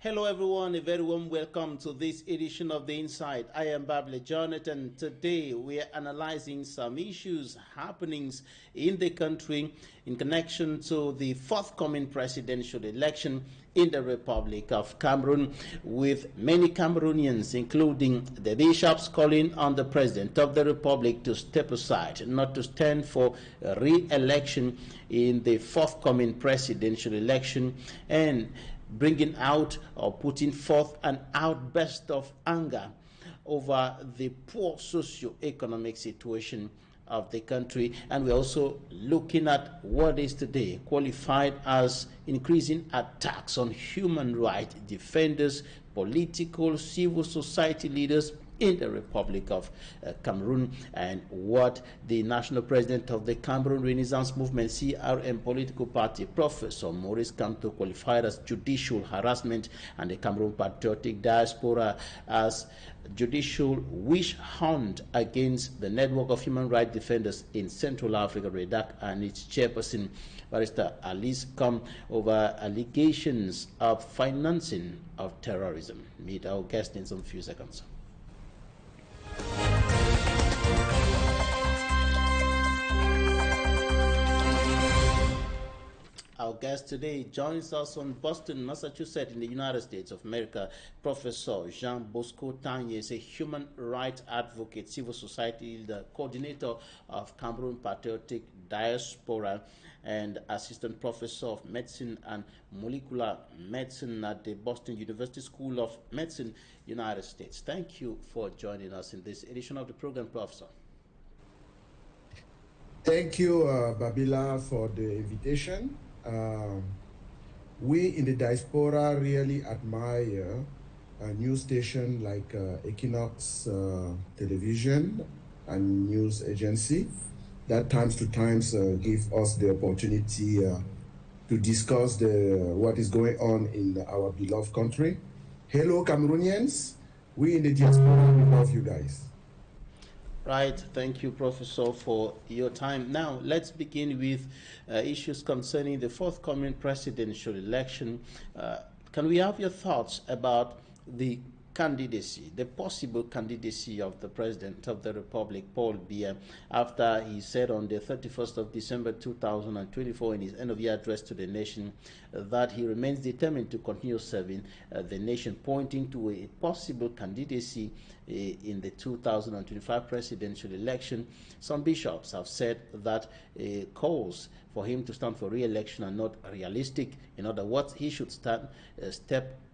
Hello everyone, a very warm welcome to this edition of The Insight. I am Babla Jonathan. Today we are analyzing some issues, happenings in the country in connection to the forthcoming presidential election in the Republic of Cameroon, with many Cameroonians, including the bishops, calling on the President of the Republic to step aside, not to stand for re-election in the forthcoming presidential election, and bringing out or putting forth an outburst of anger over the poor socio-economic situation of the country. And we're also looking at what is today qualified as increasing attacks on human rights defenders, political, civil society leaders in the Republic of Cameroon, and what the national president of the Cameroon Renaissance Movement, CRM political party, Professor Maurice Kamto, qualified as judicial harassment, and the Cameroon Patriotic Diaspora as judicial witch hunt against the network of human rights defenders in Central Africa, REDAC, and its chairperson, Barrister Alice, come over allegations of financing of terrorism. Meet our guest in some few seconds. Our guest today joins us from Boston, Massachusetts, in the United States of America. Professor Jean Bosco Tanye is a human rights advocate, civil society leader, coordinator of Cameroon Patriotic Diaspora, and assistant professor of medicine and molecular medicine at the Boston University School of Medicine, United States. Thank you for joining us in this edition of the program, Professor. Thank you, Babila, for the invitation. We in the diaspora really admire a news station like Equinoxe television and news agency that times to times give us the opportunity to discuss what is going on in our beloved country. Hello, Cameroonians. We in the diaspora, we love you guys. Right. Thank you, Professor, for your time. Now, let's begin with issues concerning the forthcoming presidential election. Can we have your thoughts about the candidacy, the possible candidacy of the President of the Republic, Paul Biya, after he said on the 31st of December 2024 in his end-of-year address to the nation that he remains determined to continue serving the nation, pointing to a possible candidacy in the 2025 presidential election. Some bishops have said that calls for him to stand for re-election are not realistic. In other words, he should step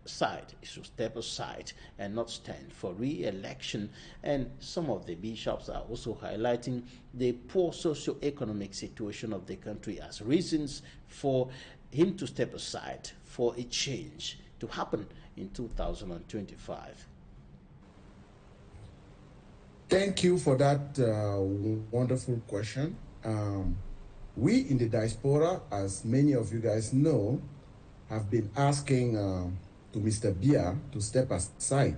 aside and not stand for re-election. And some of the bishops are also highlighting the poor socio-economic situation of the country as reasons for him to step aside for a change to happen in 2025. Thank you for that wonderful question. We in the diaspora, as many of you guys know, have been asking to Mr. Biya to step aside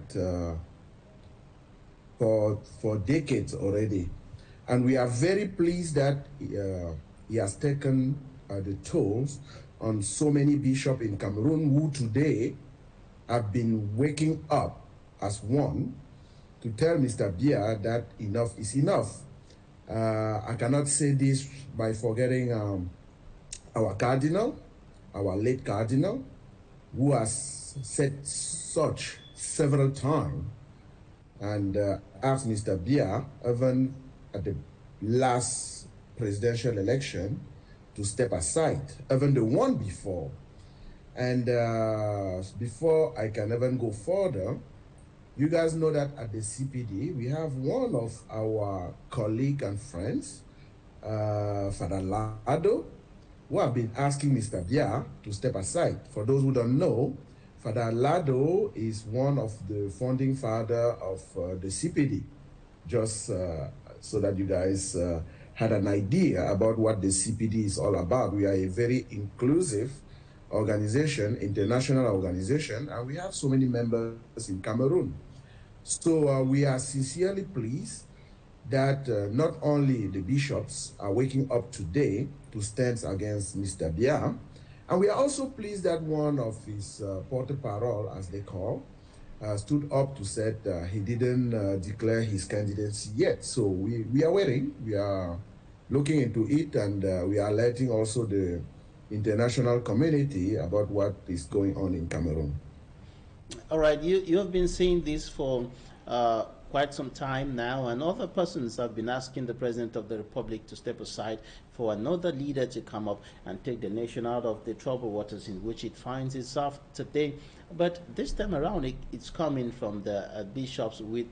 for decades already. And we are very pleased that he has taken the tolls on so many bishops in Cameroon who today have been waking up as one to tell Mr. Biya that enough is enough. I cannot say this by forgetting our cardinal, our late cardinal, who has said such several times and asked Mr. Biya, even at the last presidential election, to step aside, even the one before. And before I can even go further, you guys know that at the CPD, we have one of our colleagues and friends, Father Lado, who have been asking Mr. Biya to step aside. For those who don't know, Father Lado is one of the founding father of the CPD, just so that you guys had an idea about what the CPD is all about. We are a very inclusive organization, international organization, and we have so many members in Cameroon. So we are sincerely pleased that not only the bishops are waking up today to stand against Mr. Biya, And we are also pleased that one of his porte-parole, as they call, stood up to say he didn't declare his candidacy yet. So we are waiting. We are looking into it, and we are alerting also the international community about what is going on in Cameroon. All right, you have been saying this for quite some time now, and other persons have been asking the President of the Republic to step aside for another leader to come up and take the nation out of the troubled waters in which it finds itself today. But this time around, it's coming from the bishops with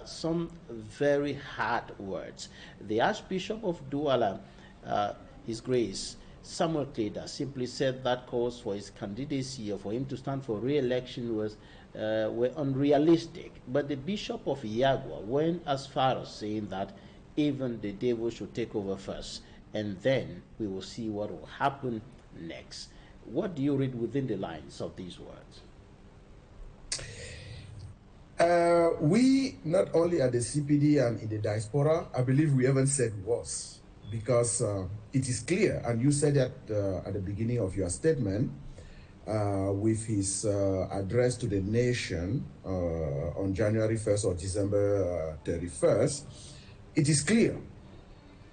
some very hard words. The Archbishop of Douala, His Grace, Samuel Kleda, simply said that calls for his candidacy or for him to stand for re-election were unrealistic. But the Bishop of Yagua went as far as saying that even the devil should take over first, and then we will see what will happen next. What do you read within the lines of these words? We, not only at the CPD and in the diaspora, I believe we haven't said worse, because it is clear, and you said that at the beginning of your statement, with his address to the nation on January 1st or December 31st, it is clear.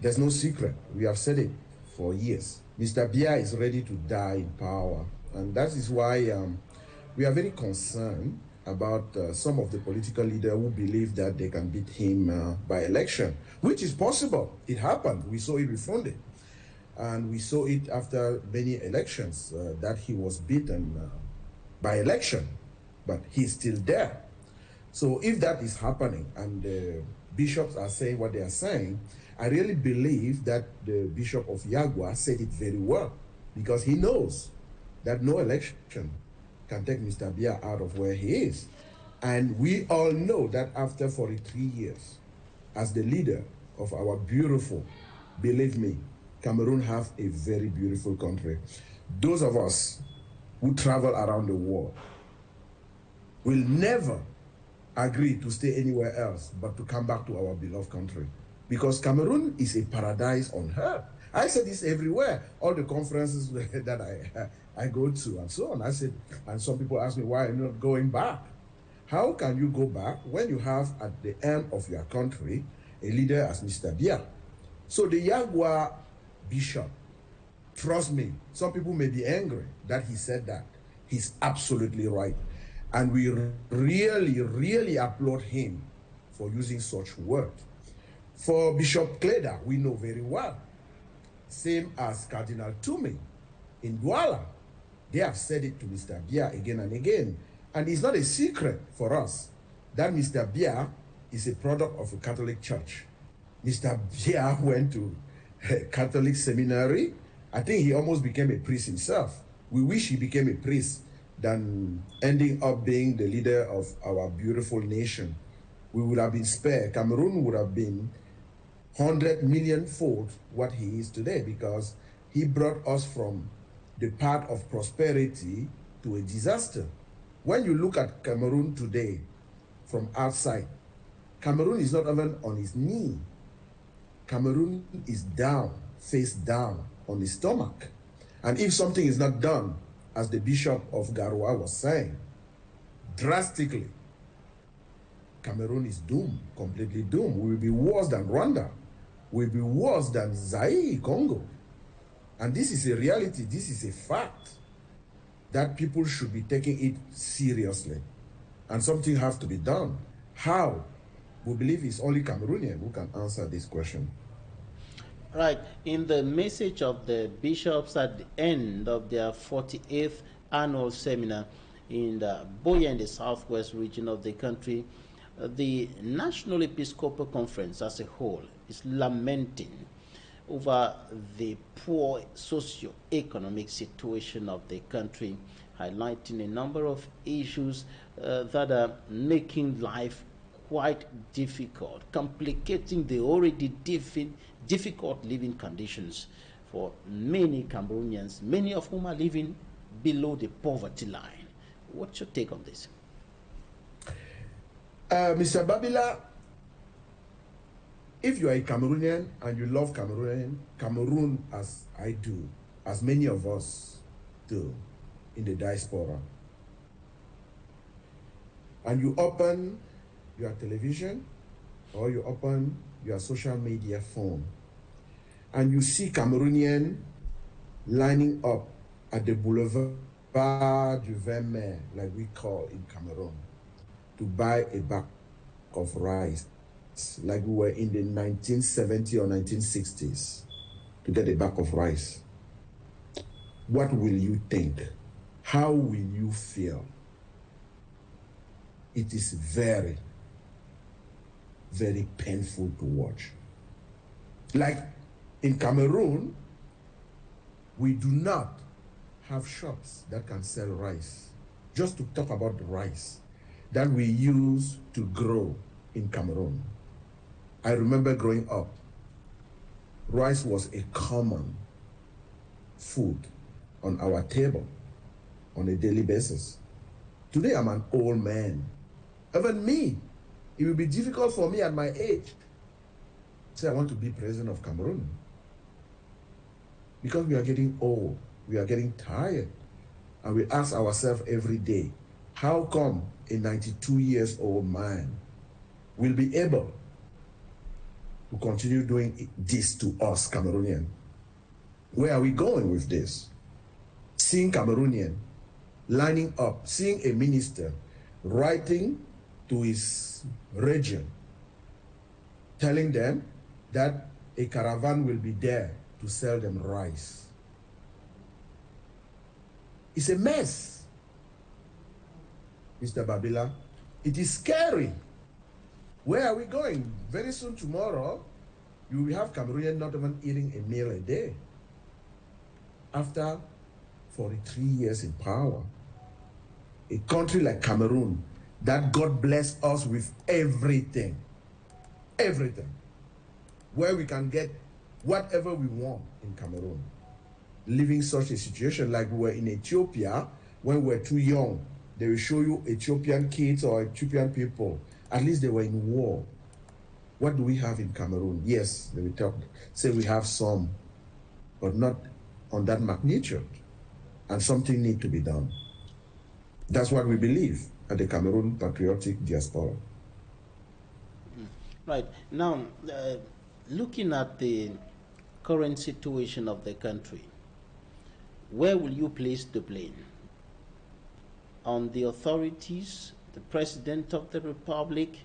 There's no secret. We have said it for years. Mr. Biya is ready to die in power, and that is why we are very concerned about some of the political leaders who believe that they can beat him by election, which is possible. It happened. We saw it with Fonde. And we saw it after many elections that he was beaten by election, but he's still there. So if that is happening and the bishops are saying what they are saying, I really believe that the Bishop of Yagua said it very well, because he knows that no election can take Mr. Biya out of where he is. And we all know that after 43 years, as the leader of our beautiful, believe me, Cameroon have a very beautiful country. Those of us who travel around the world will never agree to stay anywhere else but to come back to our beloved country, because Cameroon is a paradise on earth. I say this everywhere, all the conferences that I go to and so on. I said, and some people ask me, why I'm not going back? How can you go back when you have at the end of your country a leader as Mr. Biya? So the Yagua Bishop, trust me, some people may be angry that he said that. He's absolutely right. And we really, really applaud him for using such words. For Bishop Kleda, we know very well. Same as Cardinal Toomey in Douala. They have said it to Mr. Biya again and again. And it's not a secret for us that Mr. Biya is a product of a Catholic church. Mr. Biya went to a Catholic seminary. I think he almost became a priest himself. We wish he became a priest than ending up being the leader of our beautiful nation. We would have been spared. Cameroon would have been 100 million fold what he is today, because he brought us from the path of prosperity to a disaster. When you look at Cameroon today from outside, Cameroon is not even on his knee. Cameroon is down, face down on his stomach. And if something is not done, as the Bishop of Garoua was saying, drastically, Cameroon is doomed, completely doomed. We will be worse than Rwanda. We will be worse than Zaire, Congo. And this is a reality, this is a fact that people should be taking it seriously. And something has to be done. How? We believe it's only Cameroonian who can answer this question. Right. In the message of the bishops at the end of their 48th annual seminar in the Boya in the southwest region of the country, the National Episcopal Conference as a whole is lamenting over the poor socio-economic situation of the country, highlighting a number of issues that are making life quite difficult, complicating the already difficult living conditions for many Cameroonians, many of whom are living below the poverty line. What's your take on this? Mr. Babila, if you are a Cameroonian and you love Cameroon as I do, as many of us, to in the diaspora. And you open your television or you open your social media phone and you see Cameroonian lining up at the Boulevard du Vin Mer, like we call in Cameroon, to buy a bag of rice, like we were in the 1970s or 1960s, to get a bag of rice. What will you think? How will you feel? It is very, very painful to watch. Like in Cameroon, we do not have shops that can sell rice. Just to talk about the rice that we use to grow in Cameroon. I remember growing up, rice was a common food on our table on a daily basis. Today I'm an old man. Even me, it will be difficult for me at my age to say I want to be president of Cameroon. Because we are getting old, we are getting tired, and we ask ourselves every day, how come a 92 years old man will be able to continue doing this to us Cameroonian? Where are we going with this? Seeing Cameroonian lining up, seeing a minister writing to his region, telling them that a caravan will be there to sell them rice. It's a mess, Mr. Babila. It is scary. Where are we going? Very soon tomorrow, you will have Cameroonian not even eating a meal a day. After 43 years in power, a country like Cameroon, that God bless us with everything, where we can get whatever we want in Cameroon. Living such a situation like we were in Ethiopia when we were too young. They will show you Ethiopian kids or Ethiopian people. At least they were in war. What do we have in Cameroon? Yes, they will say we have some, but not on that magnitude. And something needs to be done. That's what we believe at the Cameroon Patriotic Diaspora. Right. Now, looking at the current situation of the country, where will you place the blame? On the authorities, the President of the Republic,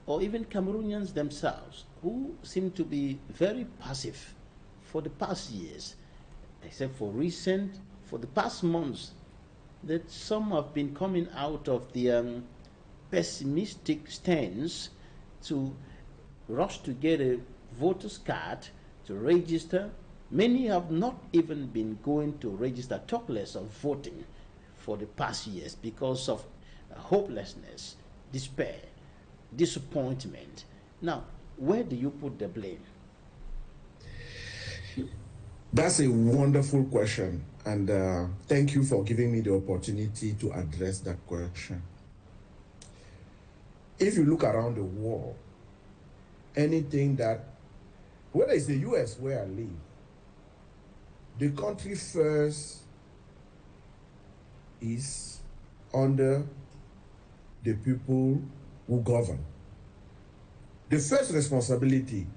or even Cameroonians themselves, who seem to be very passive for the past years, except for the past months, that some have been coming out of the pessimistic stance to rush to get a voter's card to register. Many have not even been going to register, talk less of voting for the past years because of hopelessness, despair, disappointment. Now, where do you put the blame? That's a wonderful question, and thank you for giving me the opportunity to address that question. If you look around the world, anything that, whether it's the US where I live, the country first is under the people who govern. The first responsibility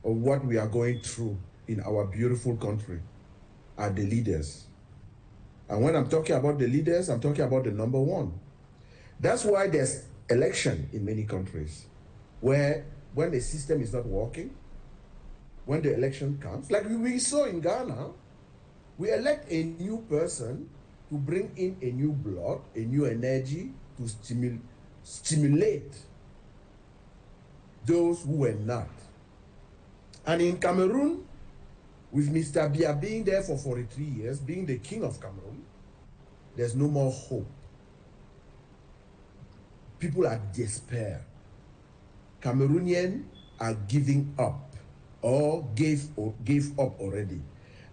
of what we are going through in our beautiful country are the leaders. And when I'm talking about the leaders, I'm talking about the number one. That's why there's election in many countries, where when the system is not working, when the election comes, like we saw in Ghana, we elect a new person to bring in a new blood, a new energy to stimulate those who were not. And in Cameroon, with Mr. Biya being there for 43 years, being the king of Cameroon, there's no more hope. People are despair. Cameroonians are giving up or gave up already.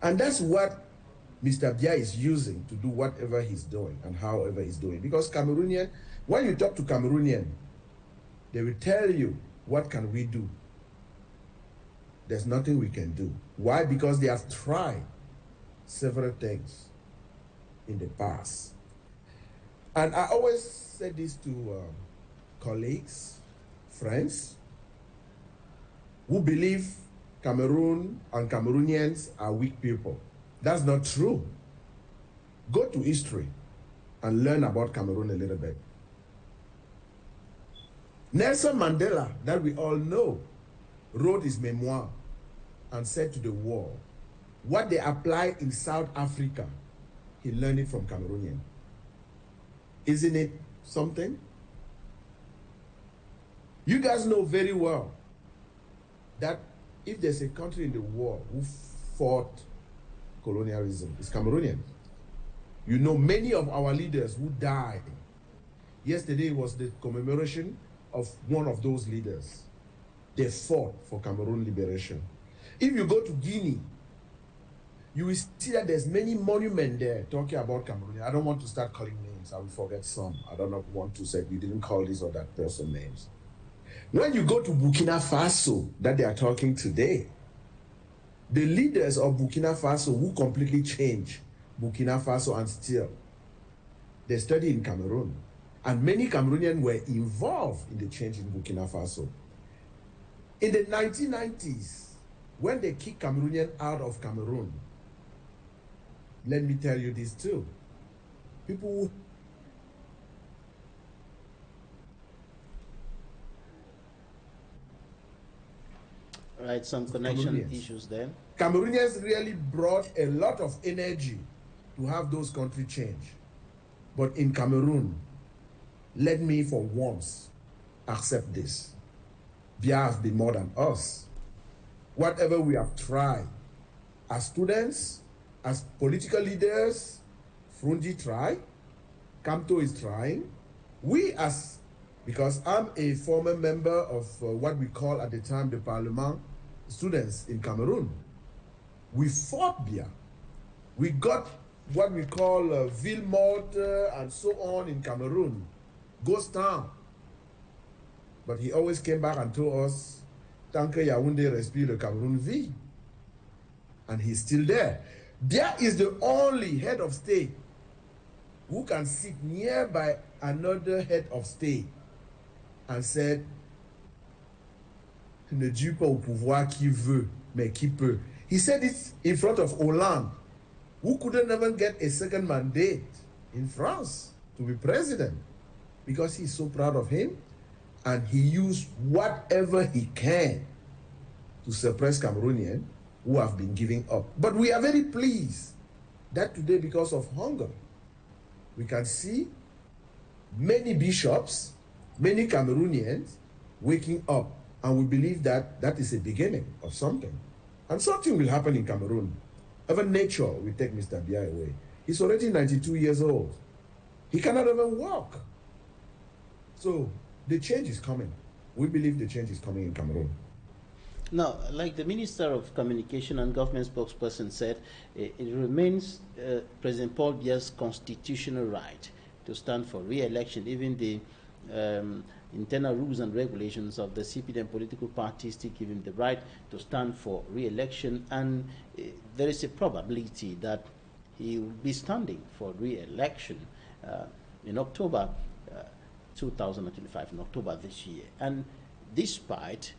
And that's what Mr. Biya is using to do whatever he's doing and however he's doing. Because Cameroonian, when you talk to Cameroonian, they will tell you, what can we do? There's nothing we can do. Why? Because they have tried several things in the past. And I always said this to colleagues, friends, who believe Cameroon and Cameroonians are weak people. That's not true. Go to history and learn about Cameroon a little bit. Nelson Mandela, that we all know, wrote his memoir and said to the world, what they apply in South Africa, he learned it from Cameroonian. Isn't it something? You guys know very well that if there's a country in the world who fought colonialism, it's Cameroonian. You know, many of our leaders who died. Yesterday was the commemoration of one of those leaders. They fought for Cameroon liberation. If you go to Guinea, you will see that there's many monuments there talking about Cameroon. I don't want to start calling names. I will forget some. I don't want to say you didn't call this or that person names. When you go to Burkina Faso, that they are talking today, the leaders of Burkina Faso who completely changed Burkina Faso and still, they study in Cameroon. And many Cameroonians were involved in the change in Burkina Faso. In the 1990s, when they kicked Cameroonians out of Cameroon, let me tell you this too. People Right, some connection issues there. Cameroonians really brought a lot of energy to have those countries change. But in Cameroon, let me for once accept this. Biya has been more than us. Whatever we have tried, as students, as political leaders, Frunji tried, Kamto is trying. We as, because I'm a former member of what we call at the time the Parliament students in Cameroon, we fought Biya. We got what we call ville morte and so on in Cameroon, ghost town. But he always came back and told us, tant que Yaoundé respire, le Cameroun vit. And he's still there. Biya is the only head of state who can sit nearby another head of state and said, ne dure pas au pouvoir qui veut, mais qui peut. He said it in front of Hollande, who couldn't even get a second mandate in France to be president because he's so proud of him and he used whatever he can to suppress Cameroonians who have been giving up. But we are very pleased that today, because of hunger, we can see many bishops, many Cameroonians waking up, and we believe that that is a beginning of something. And something will happen in Cameroon. Even nature will take Mr. Biya away. He's already 92 years old. He cannot even walk. So the change is coming. We believe the change is coming in Cameroon. Now, like the Minister of Communication and Government spokesperson said, it remains President Paul Biya's constitutional right to stand for re-election. Even the internal rules and regulations of the CPDM political parties still give him the right to stand for re-election, and there is a probability that he will be standing for re-election in October 2025, in October this year. And despite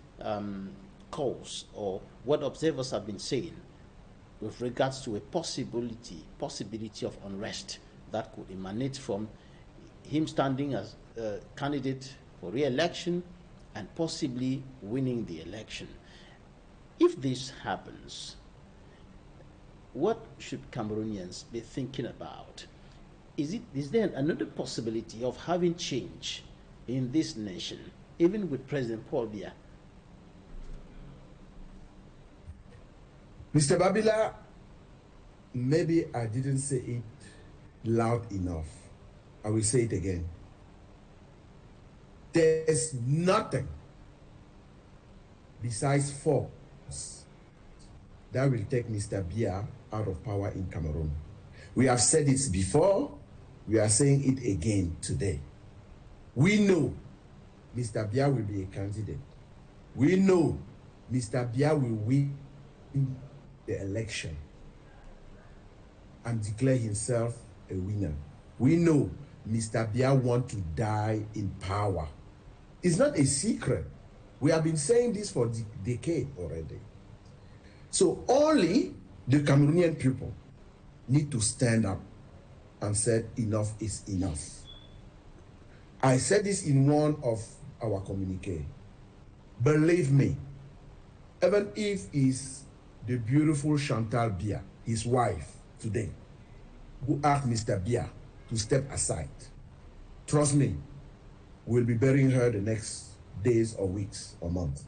calls or what observers have been saying with regards to a possibility of unrest that could emanate from him standing as a candidate for re-election and possibly winning the election. If this happens, what should Cameroonians be thinking about? Is there another possibility of having change in this nation, even with President Paul Biya? Mr. Babila, maybe I didn't say it loud enough. I will say it again. There's nothing besides force that will take Mr. Biya out of power in Cameroon. We have said it before, we are saying it again today. We know Mr. Biya will be a candidate. We know Mr. Biya will win the election and declare himself a winner. We know Mr. Biya wants to die in power. It's not a secret. We have been saying this for decades already. So only the Cameroonian people need to stand up and say enough is enough. I said this in one of our communique. Believe me, even if it's the beautiful Chantal Biya, his wife today, who asked Mr. Biya to step aside, trust me, we'll be burying her the next days or weeks or months.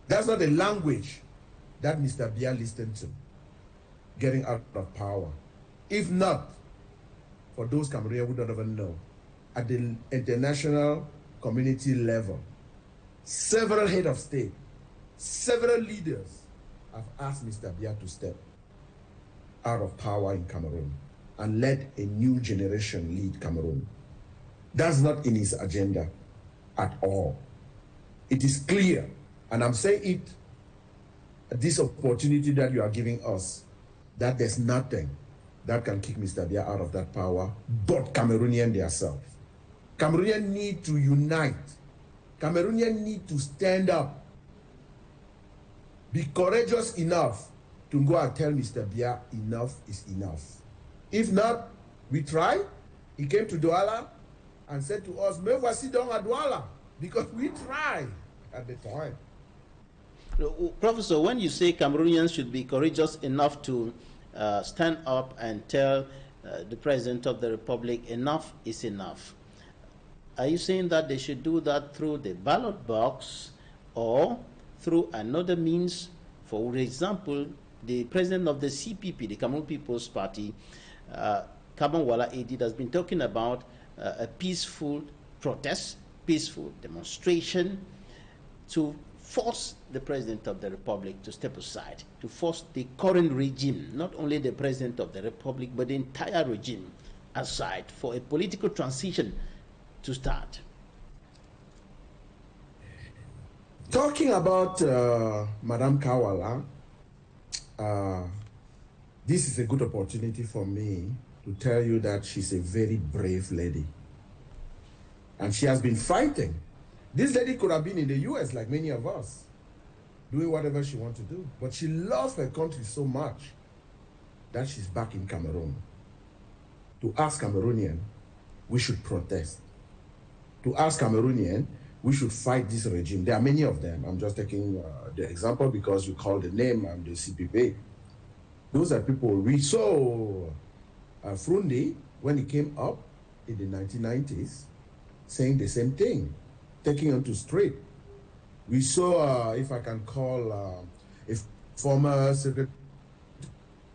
That's not the language that Mr. Biya listened to, getting out of power. If not, for those Cameroonians who don't even know, at the international community level, several heads of state, several leaders have asked Mr. Biya to step out of power in Cameroon and let a new generation lead Cameroon. That's not in his agenda at all. It is clear, and I'm saying it, this opportunity that you are giving us, that there's nothing that can kick Mr. Biya out of that power but Cameroonian themselves. Cameroonians need to unite. Cameroonians need to stand up. Be courageous enough to go and tell Mr. Biya enough is enough. If not, we try. He came to Douala and said to us, "Me voici donc à Douala," because we tried at the time. Professor, when you say Cameroonians should be courageous enough to stand up and tell the President of the Republic enough is enough, are you saying that they should do that through the ballot box or through another means? For example, the president of the CPP, the Cameroon People's Party, Kabangwala Edid, has been talking about a peaceful protest, peaceful demonstration to force the President of the Republic to step aside, to force the current regime, not only the President of the Republic, but the entire regime aside for a political transition to start. Talking about Madame Kawala, this is a good opportunity for me to tell you that she's a very brave lady. And she has been fighting. This lady could have been in the US like many of us, doing whatever she wants to do. But she loves her country so much that she's back in Cameroon. To ask Cameroonian, we should protest. To ask Cameroonian, we should fight this regime. There are many of them. I'm just taking the example because you call the name, I'm the CPP. Those are people we saw Frundi when he came up in the 1990s saying the same thing, taking onto street. We saw, if I can call a former Secretary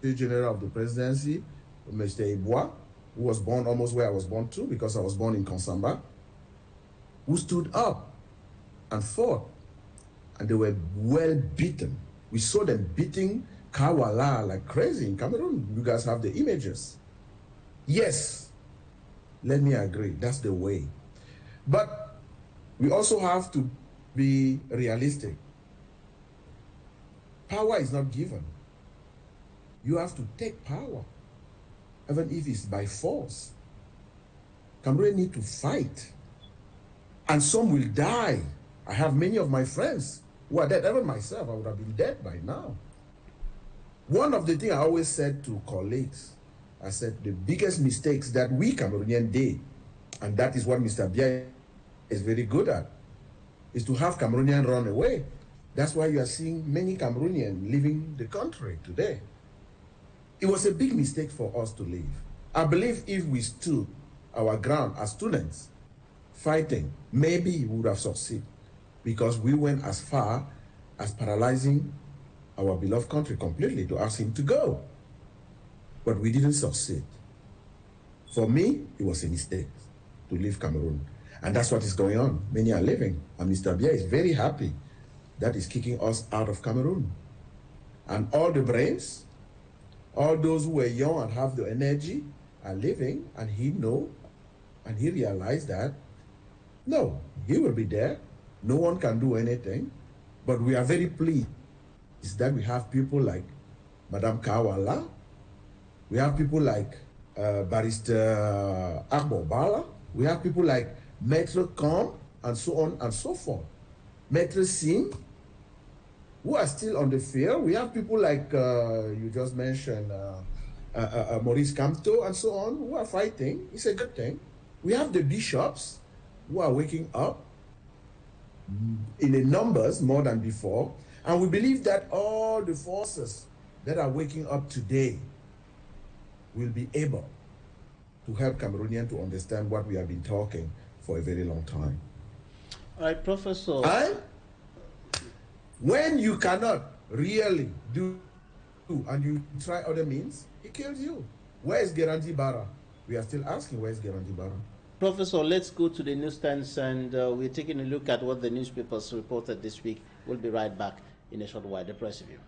General of the Presidency, Mr. Iboa, who was born almost where I was born too, because I was born in Konsamba, who stood up and fought, and they were well beaten. We saw them beating Kawala like crazy in Cameroon. You guys have the images. Yes, let me agree, that's the way. But we also have to be realistic. Power is not given. You have to take power, even if it's by force. Cameroon need to fight. And some will die. I have many of my friends who are dead. Even myself, I would have been dead by now. One of the things I always said to colleagues, I said the biggest mistakes that we Cameroonians did, and that is what Mr. Biya is very good at, is to have Cameroonians run away. That's why you are seeing many Cameroonians leaving the country today. It was a big mistake for us to leave. I believe if we stood our ground as students, fighting, maybe we would have succeeded, because we went as far as paralyzing our beloved country completely to ask him to go. But we didn't succeed. For me, it was a mistake to leave Cameroon. And that's what is going on. Many are leaving. And Mr. Biya is very happy that is kicking us out of Cameroon. And all the brains, all those who were young and have the energy are leaving, and he know, and he realized that, no, he will be there. No one can do anything. But we are very pleased that we have people like Madame Kawala We have people like Barrister Agbo Bala. We have people like Maitre Khan, and so on and so forth. Maitre Singh, who are still on the field. We have people like you just mentioned, Maurice Kamto, and so on, who are fighting. It's a good thing. We have the bishops who are waking up in the numbers more than before. And we believe that all the forces that are waking up today will be able to help Cameroonians to understand what we have been talking for a very long time. All right, Professor. And when you cannot really do and you try other means, it kills you. Where is Gerandi Bara? We are still asking, where is Gerandi Bara? Professor, let's go to the newsstands, and we're taking a look at what the newspapers reported this week. We'll be right back in a short while. The press review.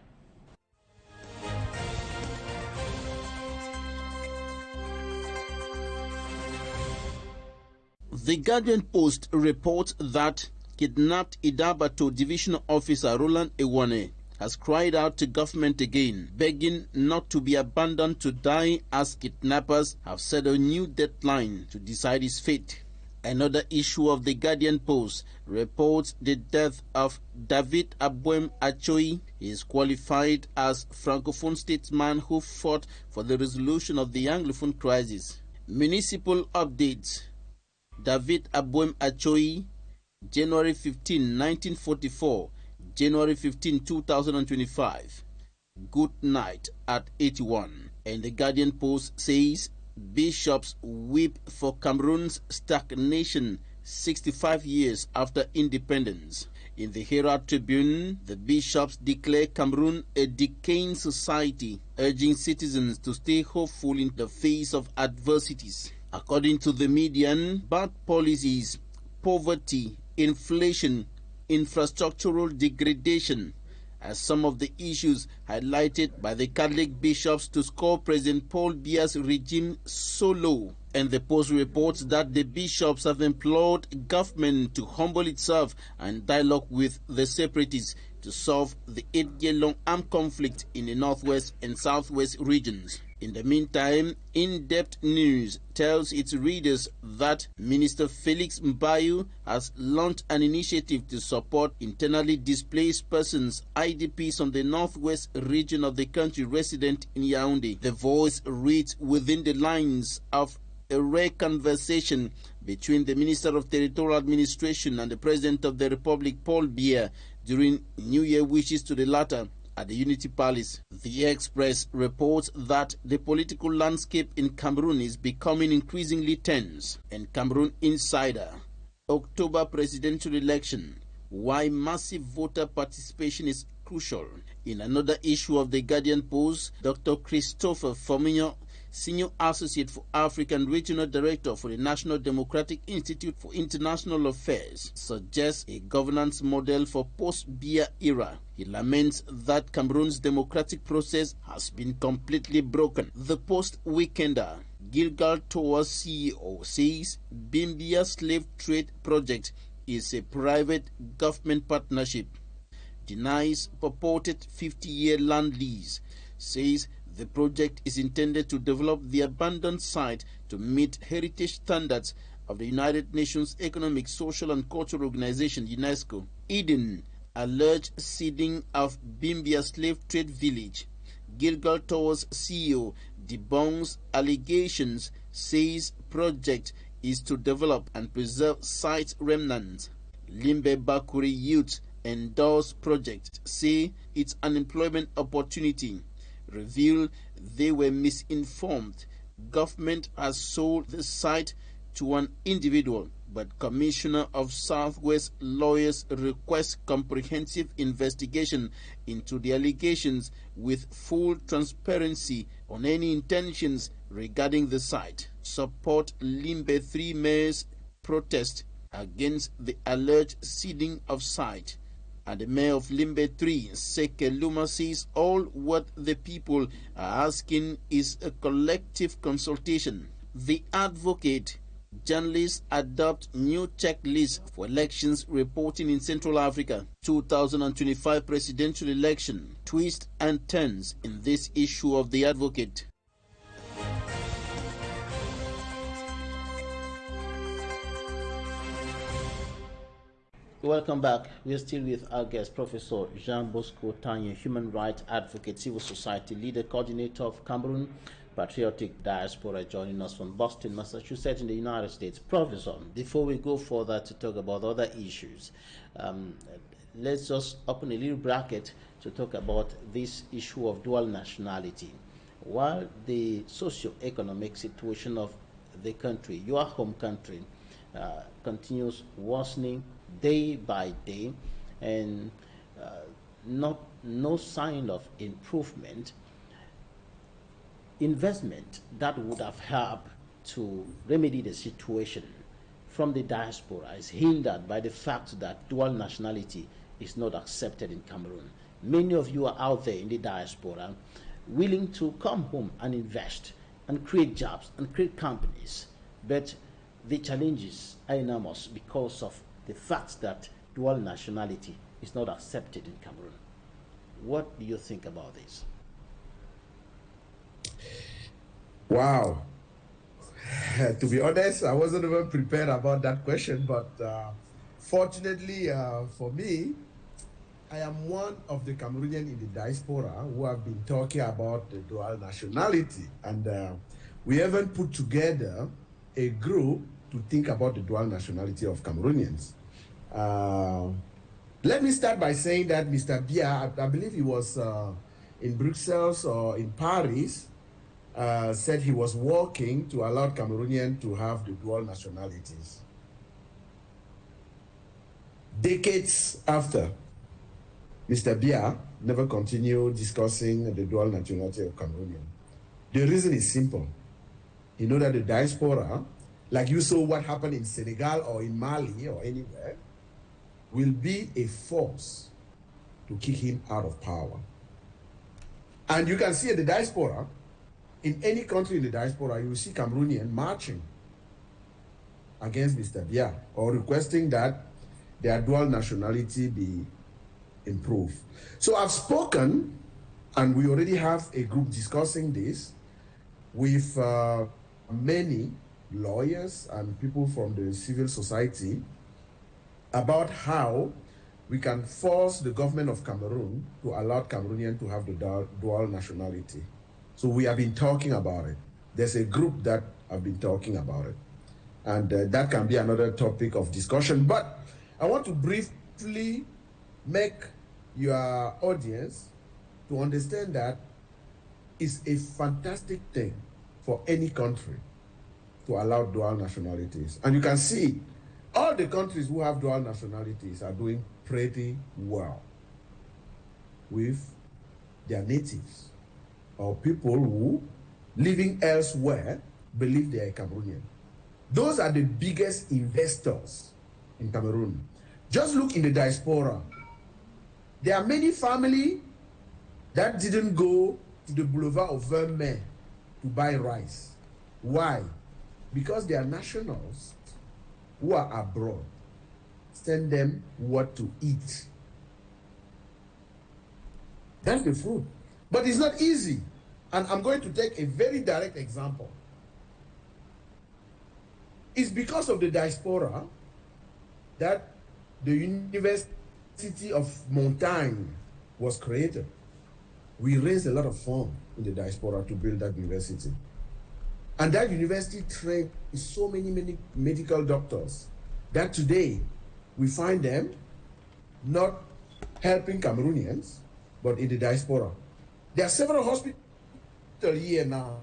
The Guardian Post reports that kidnapped Idabato Division Officer Roland Ewane has cried out to government again, begging not to be abandoned to die as kidnappers have set a new deadline to decide his fate. Another issue of the Guardian Post reports the death of David Abwem Achoi. He is qualified as Francophone statesman who fought for the resolution of the Anglophone crisis. Municipal updates. David Abwem Achoi, January 15, 1944, January 15, 2025. Good night at 81. And the Guardian Post says, bishops weep for Cameroon's stagnation 65 years after independence. In the Herald Tribune, the bishops declare Cameroon a decaying society, urging citizens to stay hopeful in the face of adversities. According to the Median, bad policies, poverty, inflation, infrastructural degradation are some of the issues highlighted by the Catholic bishops to score President Paul Biya's regime so low. And the Post reports that the bishops have implored government to humble itself and dialogue with the separatists to solve the 8-year-long armed conflict in the northwest and southwest regions. In the meantime, In-Depth News tells its readers that Minister Felix Mbayu has launched an initiative to support internally displaced persons, IDPs, on the northwest region of the country resident in Yaoundé. The Voice reads within the lines of a rare conversation between the Minister of Territorial Administration and the President of the Republic, Paul Biya, during New Year wishes to the latter at the Unity Palace. The Express reports that the political landscape in Cameroon is becoming increasingly tense. And Cameroon Insider, October presidential election, why massive voter participation is crucial. In another issue of the Guardian Post, Dr. Christopher Fominio, Senior Associate for African Regional Director for the National Democratic Institute for International Affairs, suggests a governance model for post-Biya era. He laments that Cameroon's democratic process has been completely broken. The Post-Weekender, Gilgal Tower's CEO, says Bimbia slave trade project is a private government partnership, denies purported 50-year land lease, says the project is intended to develop the abandoned site to meet heritage standards of the United Nations Economic, Social and Cultural Organization, UNESCO. Eden, alleged seeding of Bimbia slave trade village. Gilgal Tower's CEO debunks allegations, says project is to develop and preserve site remnants. Limbe Bakuri youth endorse project, say it's an employment opportunity. Reveal they were misinformed. Government has sold the site to an individual, but Commissioner of Southwest lawyers request comprehensive investigation into the allegations with full transparency on any intentions regarding the site. Support Limbe 3 mayors protest against the alleged ceding of site. And the mayor of Limbe 3, Seke Luma, says all what the people are asking is a collective consultation. The Advocate, journalists adopt new checklist for elections reporting in Central Africa. 2025 presidential election, twists and turns in this issue of The Advocate. Welcome back. We're still with our guest, Professor Jean Bosco Tanya, human rights advocate, civil society leader, coordinator of Cameroon Patriotic Diaspora, joining us from Boston, Massachusetts, in the United States. Professor, before we go further to talk about other issues, um, let's just open a little bracket to talk about this issue of dual nationality. While the socio-economic situation of the country, your home country, continues worsening day by day, and no sign of improvement, investment that would have helped to remedy the situation from the diaspora is hindered by the fact that dual nationality is not accepted in Cameroon. Many of you are out there in the diaspora willing to come home and invest and create jobs and create companies, but the challenges are enormous because of the fact that dual nationality is not accepted in Cameroon. What do you think about this? Wow. To be honest, I wasn't even prepared about that question, but fortunately for me, I am one of the Cameroonians in the diaspora who have been talking about the dual nationality. And we haven't put together a group to think about the dual nationality of Cameroonians. Let me start by saying that Mr. Bia, I believe he was in Brussels or in Paris, said he was working to allow Cameroonians to have the dual nationalities. Decades after, Mr. Bia never continued discussing the dual nationality of Cameroonian. The reason is simple. You know that the diaspora, like you saw what happened in Senegal or in Mali or anywhere, will be a force to kick him out of power. And you can see in the diaspora, in any country in the diaspora, you will see Cameroonian marching against Mr. Bia or requesting that their dual nationality be improved. So I've spoken, and we already have a group discussing this with many lawyers and people from the civil society about how we can force the government of Cameroon to allow Cameroonians to have the dual nationality. So we have been talking about it. There's a group that have been talking about it. And that can be another topic of discussion. But I want to briefly make your audience to understand that it's a fantastic thing for any country to allow dual nationalities. And you can see all the countries who have dual nationalities are doing pretty well with their natives or people who living elsewhere believe they are Cameroonian. Those are the biggest investors in Cameroon. Just look in the diaspora. There are many families that didn't go to the boulevard of Vermeer to buy rice. Why? Because they are nationals who are abroad. Send them what to eat. That's the fruit. But it's not easy. And I'm going to take a very direct example. It's because of the diaspora that the University of Montaigne was created. We raised a lot of funds in the diaspora to build that university. And that university trained so many medical doctors that today we find them not helping Cameroonians, but in the diaspora. There are several hospitals here now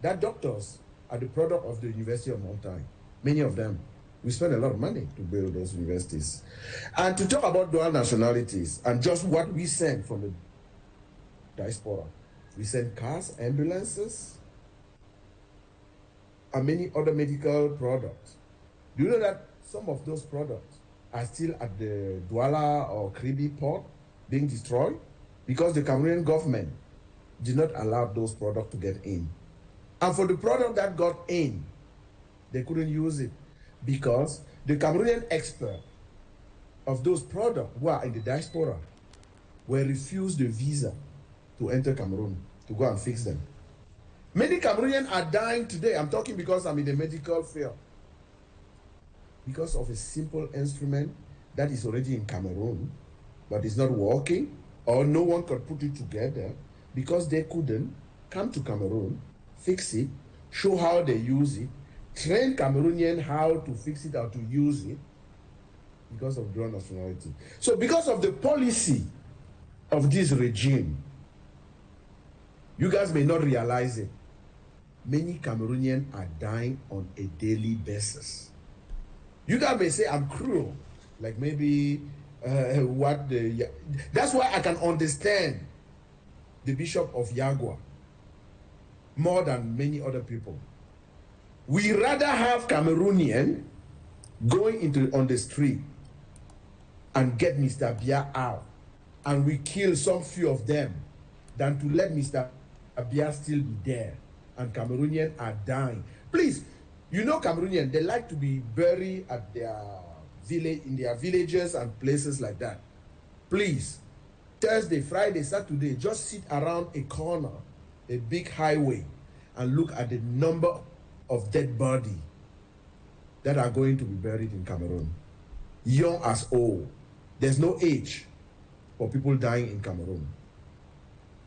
that doctors are the product of the University of Montaigne. Many of them. We spend a lot of money to build those universities. And to talk about dual nationalities and just what we send from the diaspora. We send cars, ambulances, and many other medical products. Do you know that some of those products are still at the Douala or Kribi port being destroyed? Because the Cameroonian government did not allow those products to get in. And for the product that got in, they couldn't use it because the Cameroonian expert of those products who are in the diaspora were refused the visa to enter Cameroon to go and fix them. Many Cameroonians are dying today. I'm talking because I'm in the medical field. Because of a simple instrument that is already in Cameroon, but it's not working, or no one could put it together because they couldn't come to Cameroon, fix it, show how they use it, train Cameroonian how to fix it, how to use it, because of dual nationality. So because of the policy of this regime, you guys may not realize it, many Cameroonians are dying on a daily basis. You guys may say I'm cruel, like maybe that's why I can understand the Bishop of Yagua more than many other people. We rather have Cameroonian going on the street and get Mr. Bia out, and we kill some few of them, than to let Mr. Bia still be there and Cameroonians are dying. Please, you know Cameroonians, they like to be buried at their village, in their villages and places like that. Please, Thursday, Friday, Saturday, just sit around a corner, a big highway, and look at the number of dead bodies that are going to be buried in Cameroon. Young as old. There's no age for people dying in Cameroon.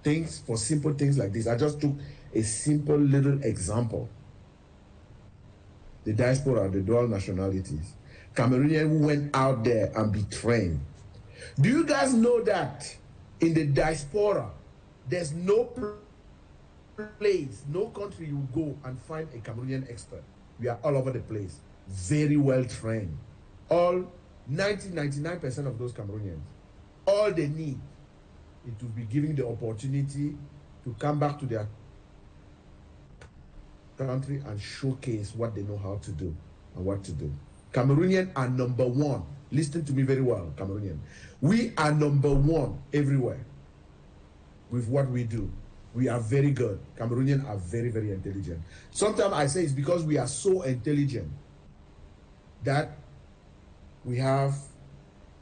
Things, for simple things like this. I just took a simple little example. The diaspora, the dual nationalities. Cameroonians who went out there and be trained. Do you guys know that in the diaspora, there's no place, no country you go and find a Cameroonian expert? We are all over the place. Very well trained. All 99% of those Cameroonians, all they need is to be given the opportunity to come back to their country and showcase what they know how to do and what to do. Cameroonians are number one. Listen to me very well, Cameroonian. We are number one everywhere with what we do. We are very good. Cameroonians are very, very intelligent. Sometimes I say it's because we are so intelligent that we have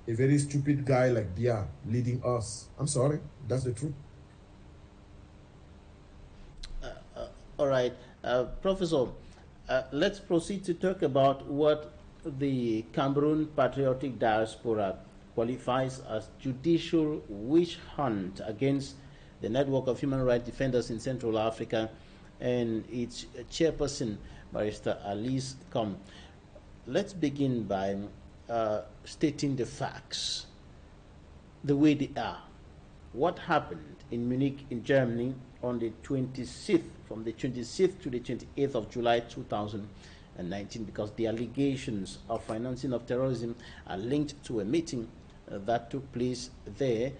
a very stupid guy like Bia leading us. I'm sorry, that's the truth. All right, Professor, let's proceed to talk about what the Cameroon Patriotic Diaspora qualifies as judicial witch hunt against the network of human rights defenders in Central Africa and its chairperson, Barrister Alice Com. Let's begin by stating the facts the way they are. What happened in Munich, in Germany, on the 26th, from the 26th to the 28th of July 2019, because the allegations of financing of terrorism are linked to a meeting that took place there,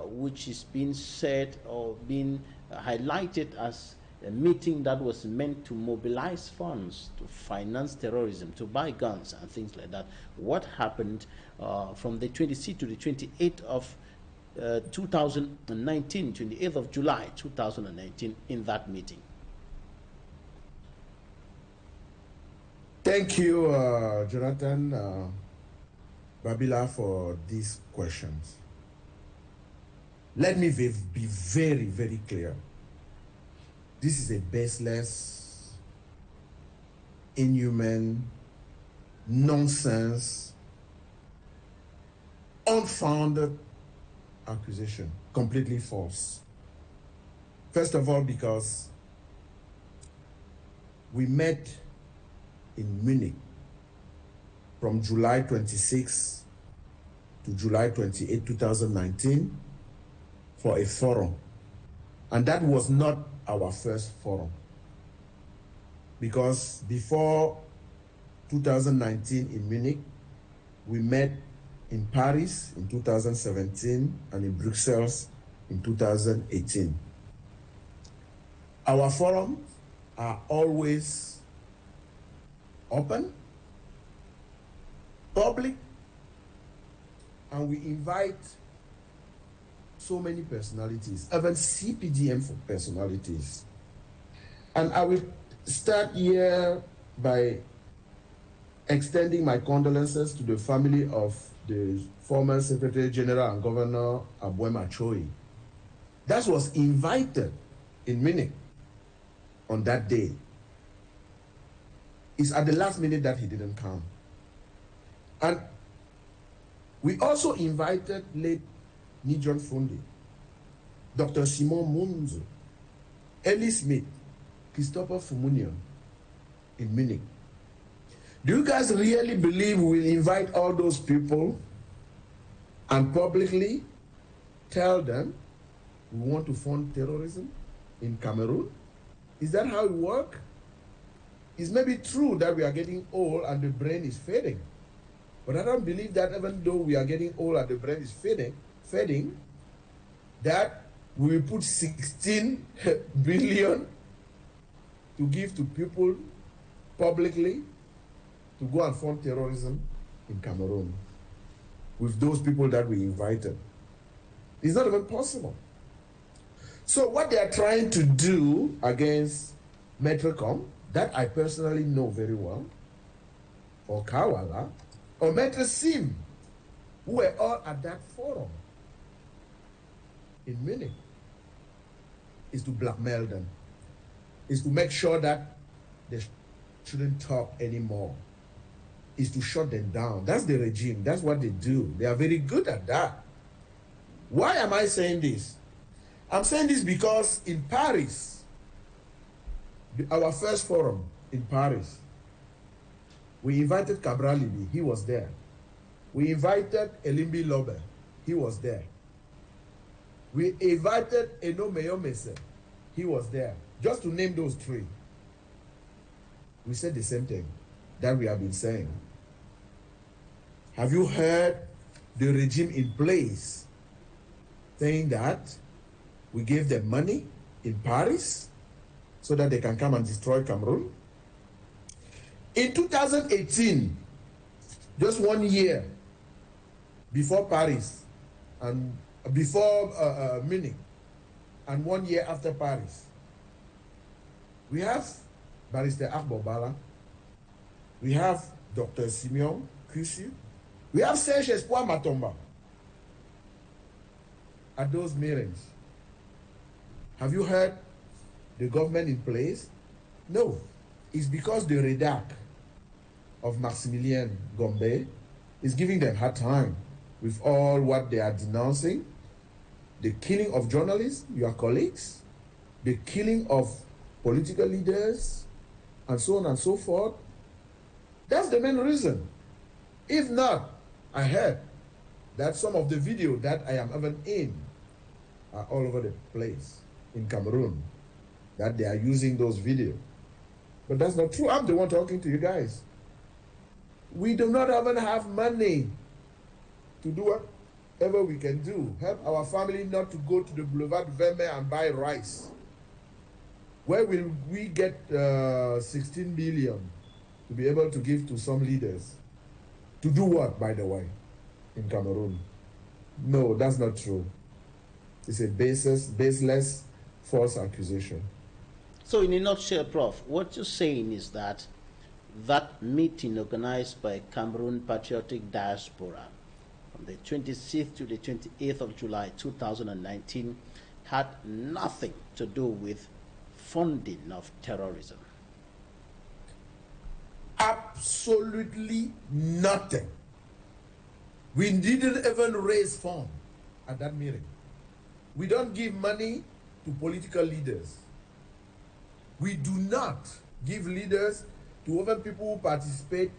which is being said or being highlighted as a meeting that was meant to mobilize funds to finance terrorism, to buy guns and things like that. What happened from the 26th to the 28th of 2019, 28th of July 2019, in that meeting? Thank you, Jonathan, Babila, for these questions. Let me be very, very clear. This is a baseless, inhuman, nonsense, unfounded accusation, completely false. First of all, because we met in Munich from July 26 to July 28, 2019 for a forum. And that was not our first forum, because before 2019 in Munich, we met in Paris in 2017 and in Brussels in 2018. Our forums are always open, public, and we invite so many personalities, even CPDM for personalities. And I will start here by extending my condolences to the family of the former Secretary General and Governor Abuema Choi. That was invited in Munich on that day. It's at the last minute that he didn't come. And We also invited late Nijon Fundi, Dr. Simon Munzo, Ellie Smith, Christopher Fumunion in Munich. Do you guys really believe we'll invite all those people and publicly tell them we want to fund terrorism in Cameroon? Is that how it works? It's maybe true that we are getting old and the brain is fading. But I don't believe that even though we are getting old and the brain is fading, that we will put 16 billion to give to people publicly to go and fund terrorism in Cameroon with those people that we invited. It's not even possible. So what they are trying to do against Metrocom, that I personally know very well, or Kawala, or Maitre Sim, who were all at that forum in Munich, is to blackmail them, is to make sure that they shouldn't talk anymore, is to shut them down. That's the regime. That's what they do. They are very good at that. Why am I saying this? I'm saying this because in Paris, our first forum in Paris, we invited Cabral Libi, he was there. We invited Elimbi Lobe, he was there. We invited Eno Meyo Mese, he was there. Just to name those three. We said the same thing that we have been saying. Have you heard the regime in place saying that we gave them money in Paris so that they can come and destroy Cameroon? In 2018, just 1 year before Paris and before Munich, and 1 year after Paris, we have Barrister Akbo Bala, we have Dr. Simeon Kusi, we have Serge Espoir Matomba at those meetings. Have you heard the government in place? No. It's because the redac of Maximilien Gombe is giving them hard time with all what they are denouncing, the killing of journalists, your colleagues, the killing of political leaders, and so on and so forth. That's the main reason. If not, I heard that some of the video that I am even in are all over the place in Cameroon, that they are using those videos. But that's not true. I'm the one talking to you guys. We do not even have money to do whatever we can do. Help our family not to go to the Boulevard Vermeer and buy rice. Where will we get 16 billion to be able to give to some leaders? To do what, by the way, in Cameroon? No, that's not true. It's a baseless, false accusation. So in a nutshell, Prof, what you're saying is that that meeting organized by Cameroon Patriotic Diaspora from the 26th to the 28th of July 2019 had nothing to do with funding of terrorism. Absolutely nothing. We didn't even raise funds at that meeting. We don't give money to political leaders. We do not give leaders to other people who participate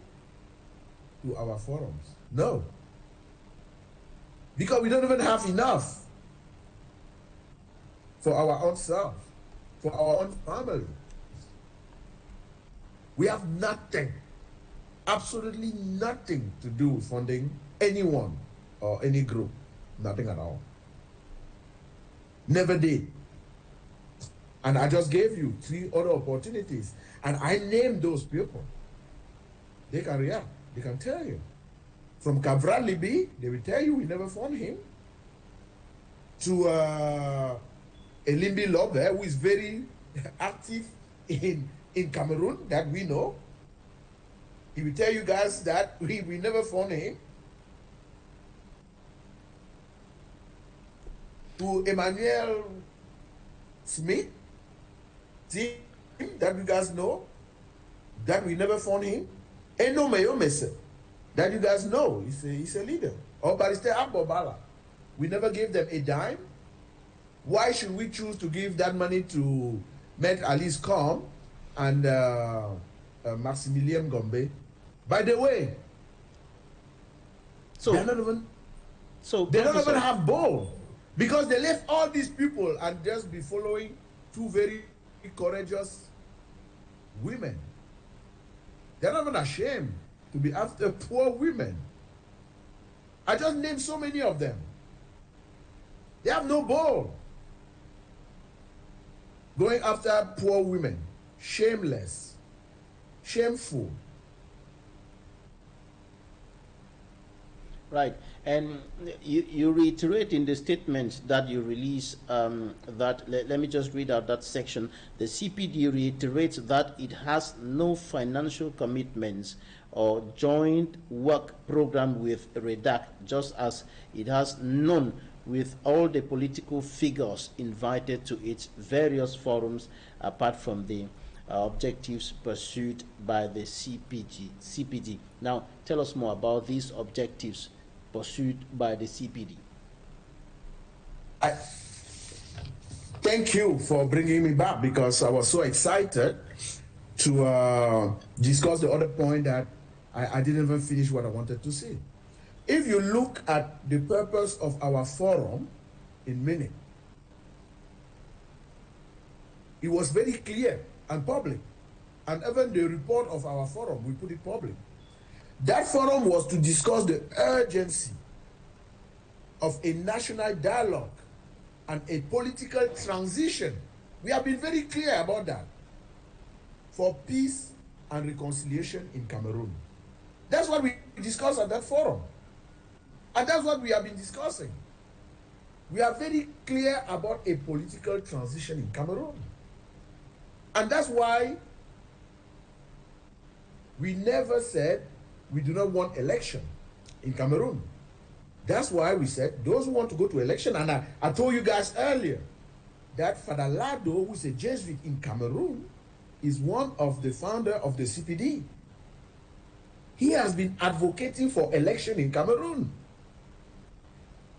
to our forums. No. Because we don't even have enough for our own self, for our own family. We have nothing, absolutely nothing to do with funding anyone or any group. Nothing at all. Never did. And I just gave you 3 other opportunities. And I named those people. They can react. They can tell you. From Cabral Libi, they will tell you we never found him. To Elimbi Lobe, who is very active in Cameroon, that we know. He will tell you guys that we never found him. To Emmanuel Smith, that you guys know, that we never found him. Eno Meyo Mese, that you guys know, he's a leader. or Barrister Abobala. We never gave them a dime. Why should we choose to give that money to Met Alice Com and Maximilian Gombe? By the way, So, they don't Professor, even have ball, because they left all these people and just be following two very courageous women. They're not even ashamed to be after poor women. I just named so many of them. They have no ball. Going after poor women. Shameless. Shameful. right? And you reiterate in the statement that you release that, let me just read out that section. The CPD reiterates that it has no financial commitments or joint work program with REDAC, just as it has none with all the political figures invited to its various forums, apart from the objectives pursued by the CPD. Now, tell us more about these objectives pursued by the CPD. Thank you for bringing me back, because I was so excited to discuss the other point that I didn't even finish what I wanted to say. If you look at the purpose of our forum in Munich, it was very clear and public. And even the report of our forum, we put it public. That forum was to discuss the urgency of a national dialogue and a political transition. We have been very clear about that, for peace and reconciliation in Cameroon. That's what we discussed at that forum. And that's what we have been discussing. We are very clear about a political transition in Cameroon. And that's why we never said we do not want election in Cameroon. That's why we said those who want to go to election, and I told you guys earlier that Father Lado, who is a Jesuit in Cameroon, is one of the founder of the CPD. He has been advocating for election in Cameroon.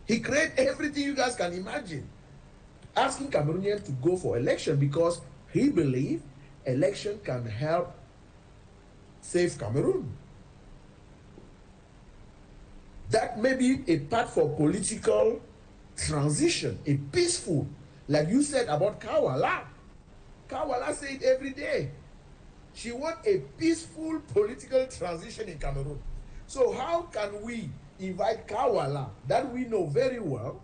He created everything you guys can imagine, asking Cameroonians to go for election, because he believed election can help save Cameroon. That may be a path for political transition, a peaceful, like you said about Kawala. Kawala said it every day. She wants a peaceful political transition in Cameroon. So how can we invite Kawala, that we know very well,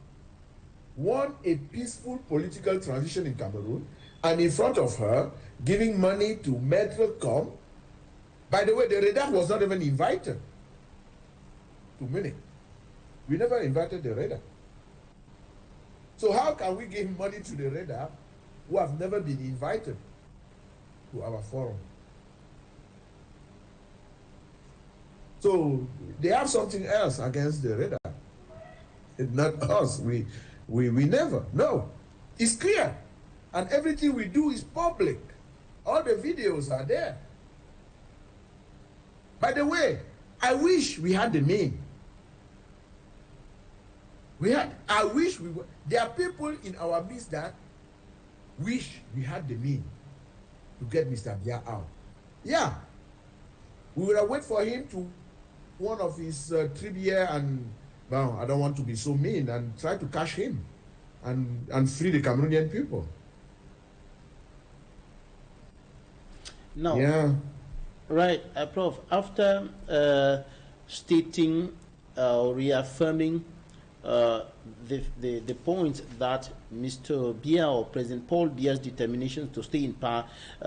want a peaceful political transition in Cameroon, and in front of her, giving money to Metrocom? By the way, the radar was not even invited to Munich. We never invited the radar. So how can we give money to the radar who have never been invited to our forum? So they have something else against the radar. It's not us. We never. No. It's clear. And everything we do is public. All the videos are there. By the way, I wish we had the name. I wish we were. There are people in our midst that wish we had the name to get Mr. Bia out. Yeah. We would have waited for him to one of his trip here, and well, I don't want to be so mean, and try to catch him and free the Cameroonian people. No. Yeah. Right, Prof. After stating or reaffirming the point that Mr. Biya, or President Paul Biya's determination to stay in power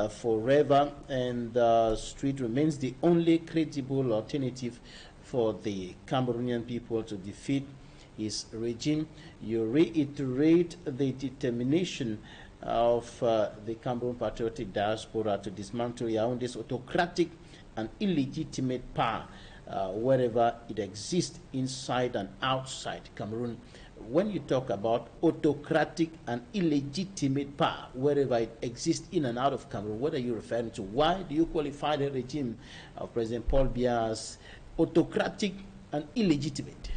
forever, and Street remains the only credible alternative for the Cameroonian people to defeat his regime, you reiterate the determination of the Cameroon patriotic diaspora to dismantle Yaounde's autocratic and illegitimate power wherever it exists, inside and outside Cameroon. When you talk about autocratic and illegitimate power wherever it exists in and out of Cameroon, what are you referring to? Why do you qualify the regime of President Paul Biya as autocratic and illegitimate?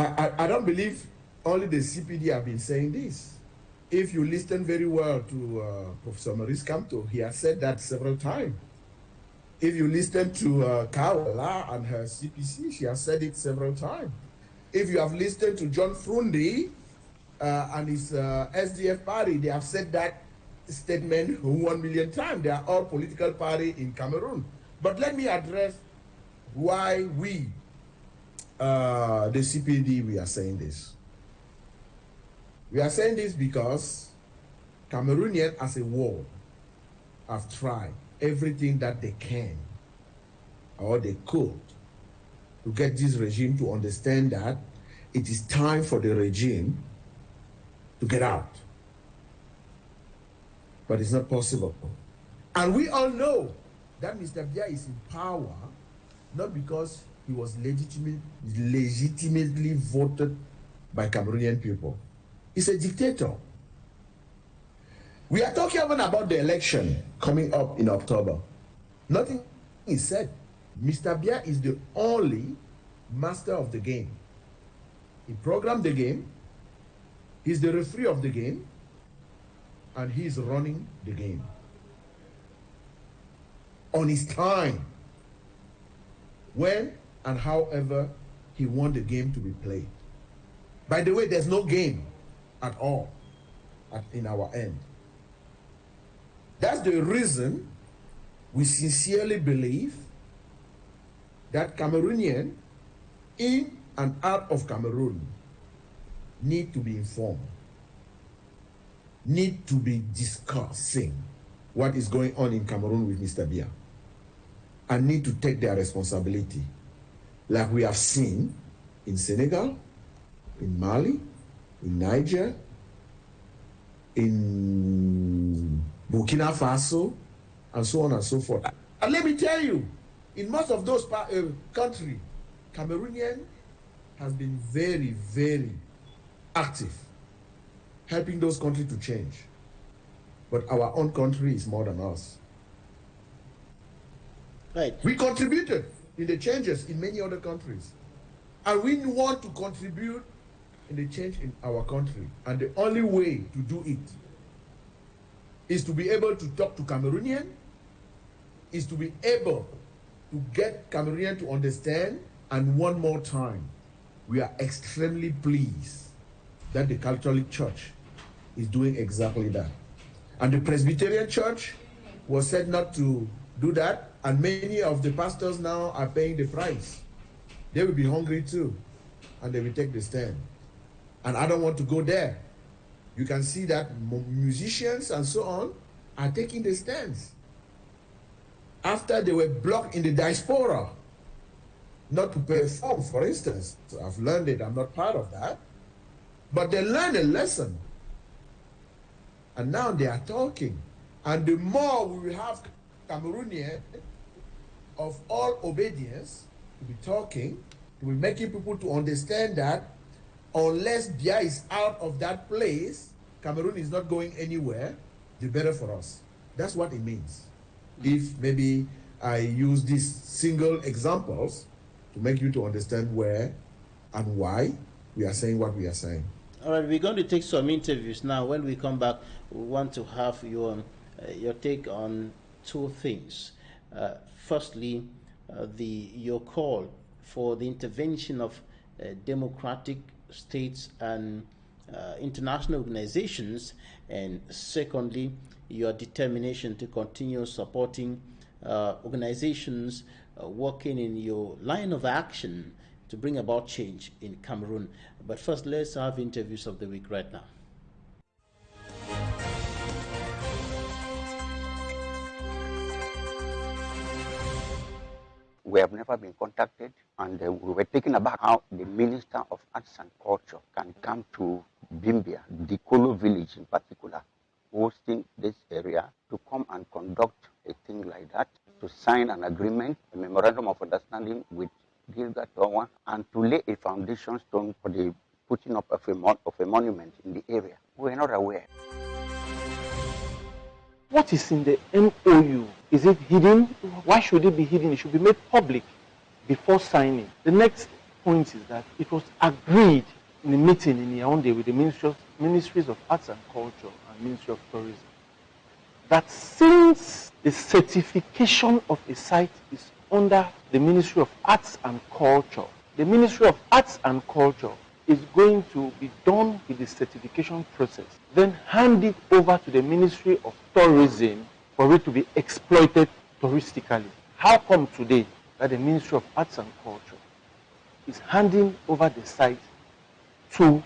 I don't believe only the CPD have been saying this. If you listen very well to Professor Maurice Kamto, he has said that several times. If you listen to Kawala and her CPC, she has said it several times. If you have listened to John Frundi and his SDF party, they have said that statement 1 million times. They are all political party in Cameroon. But let me address why we, the CPD, we are saying this. We are saying this because Cameroonians as a whole have tried everything that they can or they could to get this regime to understand that it is time for the regime to get out. But it's not possible. And we all know that Mr. Biya is in power not because he was legitimately voted by Cameroonian people. He's a dictator. We are talking even about the election coming up in October. Nothing is said. Mr. Biya is the only master of the game. He programmed the game, he's the referee of the game, and he's running the game. On his time, when and however he want the game to be played. By the way, there's no game at all in our end. That's the reason we sincerely believe that Cameroonians in and out of Cameroon need to be informed, need to be discussing what is going on in Cameroon with Mr. Biya, and need to take their responsibility, like we have seen in Senegal, in Mali, in Niger, in Burkina Faso, and so on and so forth. And let me tell you, in most of those countries, Cameroonian has been very, very active, helping those countries to change. But our own country is more than us. Right. We contributed in the changes in many other countries. And we want to contribute in the change in our country. And the only way to do it is to be able to talk to Cameroonian, is to be able to get Cameroonian to understand. And one more time, we are extremely pleased that the Catholic Church is doing exactly that. And the Presbyterian Church was said not to do that, and many of the pastors now are paying the price. They will be hungry too, and they will take the stand. And I don't want to go there. You can see that musicians and so on are taking the stands. After they were blocked in the diaspora, not to perform, for instance. So I've learned it, I'm not part of that. But they learned a lesson. And now they are talking. And the more we will have Cameroonians of all obedience to be talking, to be making people to understand that unless Biya is out of that place, Cameroon is not going anywhere, the better for us. That's what it means. If maybe I use these single examples to make you to understand where and why we are saying what we are saying. All right, we're going to take some interviews now. When we come back, we want to have your take on two things. Firstly, your call for the intervention of democratic states and international organizations, and secondly, your determination to continue supporting organizations working in your line of action to bring about change in Cameroon. But first, let's have interviews of the week right now. We have never been contacted, and we were taken aback how the Minister of Arts and Culture can come to Bimbia, the Kolo village in particular, hosting this area, to come and conduct a thing like that, to sign an agreement, a memorandum of understanding with Gilga Towa, and to lay a foundation stone for the putting up of a monument in the area. We were not aware. What is in the MOU? Is it hidden? Why should it be hidden? It should be made public before signing. The next point is that it was agreed in a meeting in Yaoundé with the Ministries of Arts and Culture and Ministry of Tourism that since the certification of a site is under the Ministry of Arts and Culture, the Ministry of Arts and Culture is going to be done with the certification process, then hand it over to the Ministry of Tourism for it to be exploited touristically. How come today that the Ministry of Arts and Culture is handing over the site to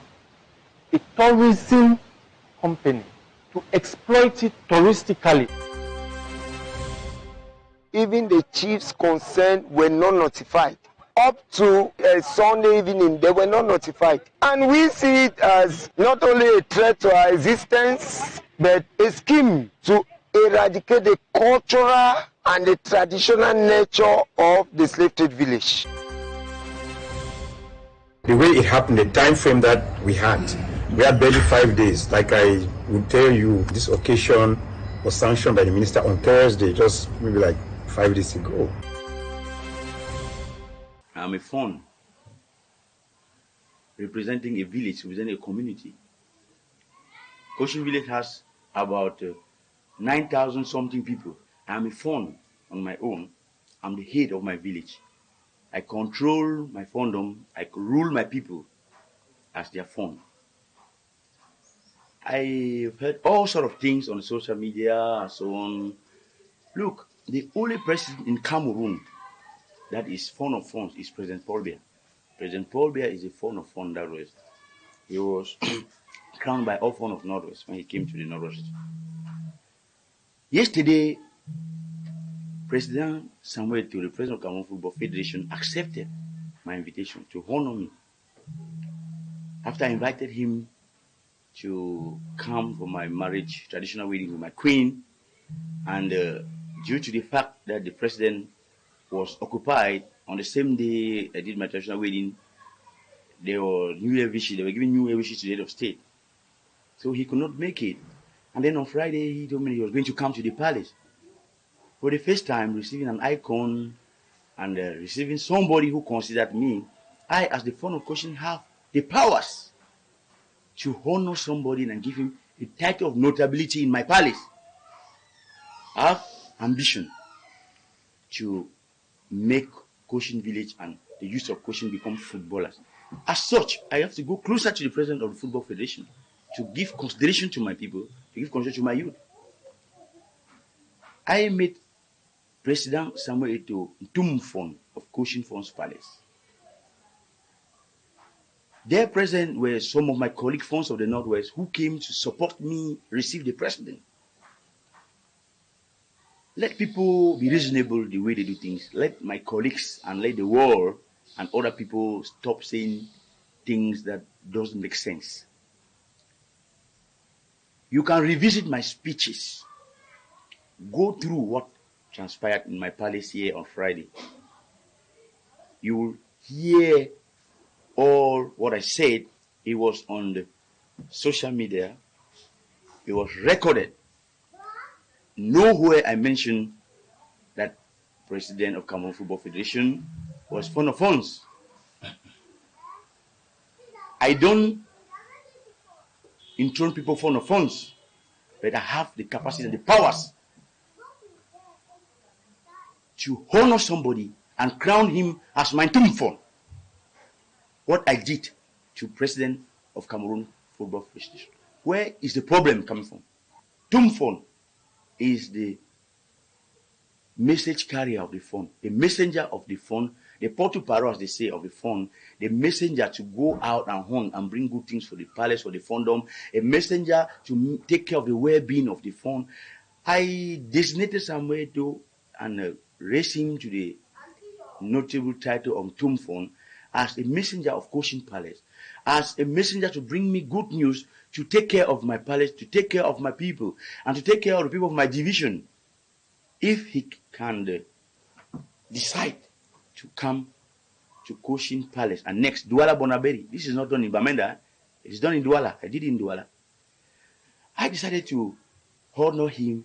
a tourism company to exploit it touristically? Even the chiefs concerned were not notified. Up to Sunday evening, they were not notified. And we see it as not only a threat to our existence, but a scheme to eradicate the cultural and the traditional nature of the slave trade village. The way it happened, the time frame that we had barely 5 days. Like I would tell you, this occasion was sanctioned by the minister on Thursday, just maybe like 5 days ago. I'm a fawn representing a village, representing a community. Cochin village has about 9,000 something people. I'm a fawn on my own. I'm the head of my village. I control my fondom. I rule my people as their fawn. I've heard all sort of things on social media and so on. Look, the only president in Cameroon that is fawn of fawns is President Paul Biya. President Paul Biya is a fawn of fawn that was. He was crowned by all fawn of Northwest when he came to the Northwest. Yesterday, President Samuel Eto'o, the president of Cameroon Football Federation, accepted my invitation to honor me. After I invited him to come for my marriage, traditional wedding with my queen, and due to the fact that the president was occupied on the same day I did my traditional wedding, they were New Year wishes. They were giving New Year wishes to the head of state, so he could not make it. And then on Friday, he told me he was going to come to the palace for the first time, receiving an icon and receiving somebody who considered me. I, as the fawn of Cochin, have the powers to honor somebody and give him a title of notability in my palace. I have ambition to make Cochin village and the youth of Cochin become footballers. As such, I have to go closer to the president of the Football Federation to give consideration to my people, to give consideration to my youth. I met President Samuel Eto'o Tumfon of Cochin Fon's Palace. There present were some of my colleague Fons of the Northwest who came to support me receive the president. Let people be reasonable the way they do things. Let my colleagues and let the world and other people stop saying things that doesn't make sense. You can revisit my speeches. Go through what transpired in my palace here on Friday. You will hear all what I said. It was on the social media. It was recorded. Nowhere I mentioned that president of Cameroon Football Federation was fond of funds. I don't enthrone people fond of funds, but I have the capacity and the powers to honor somebody and crown him as my Tumfon. What I did to president of Cameroon Football Federation. Where is the problem coming from? Tumfon is the message carrier of the phone, the messenger of the phone, the porte-parole, as they say, of the phone, the messenger to go out and home and bring good things for the palace or the fondom, a messenger to take care of the well-being of the phone. I designated Samuel Eto'o and raised him to the notable title of Tumfon as a messenger of Cochin Palace, as a messenger to bring me good news, to take care of my palace, to take care of my people, and to take care of the people of my division. If he can decide to come to Cochin Palace and next Douala Bonaberi, this is not done in Bamenda, it is done in Douala. I did it in Douala. I decided to honor him.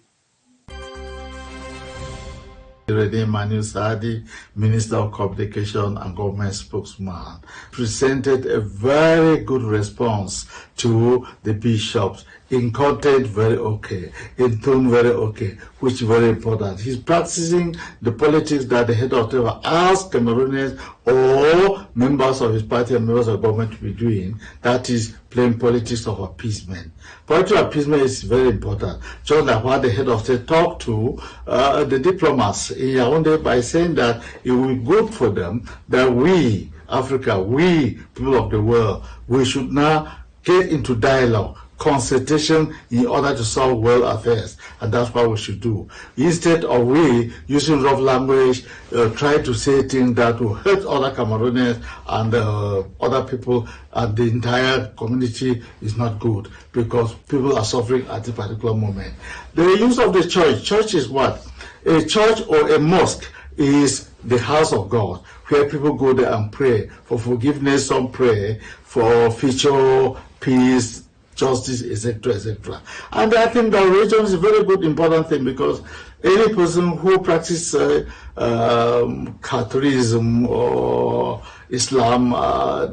Rene Manu Sadi, Minister of Communication and Government Spokesman, presented a very good response to the bishops. In content, very okay. In tone, very okay, which is very important. He's practicing the politics that the head of the asked Cameroonians or members of his party and members of government to be doing. That is playing politics of appeasement. Politics of appeasement is very important. Just like what the head of state talked to the diplomats in Yaoundé by saying that it will be good for them that we, Africa, we, people of the world, we should now get into dialogue, consultation in order to solve world affairs, and that's what we should do. Instead of we using rough language, try to say things that will hurt other Cameroonians and other people, and the entire community is not good because people are suffering at a particular moment. The use of the church is what? A church or a mosque is the house of God, where people go there and pray for forgiveness, some pray for future peace, justice, etc., etc. And I think that religion is a very good, important thing, because any person who practices Catholicism or Islam,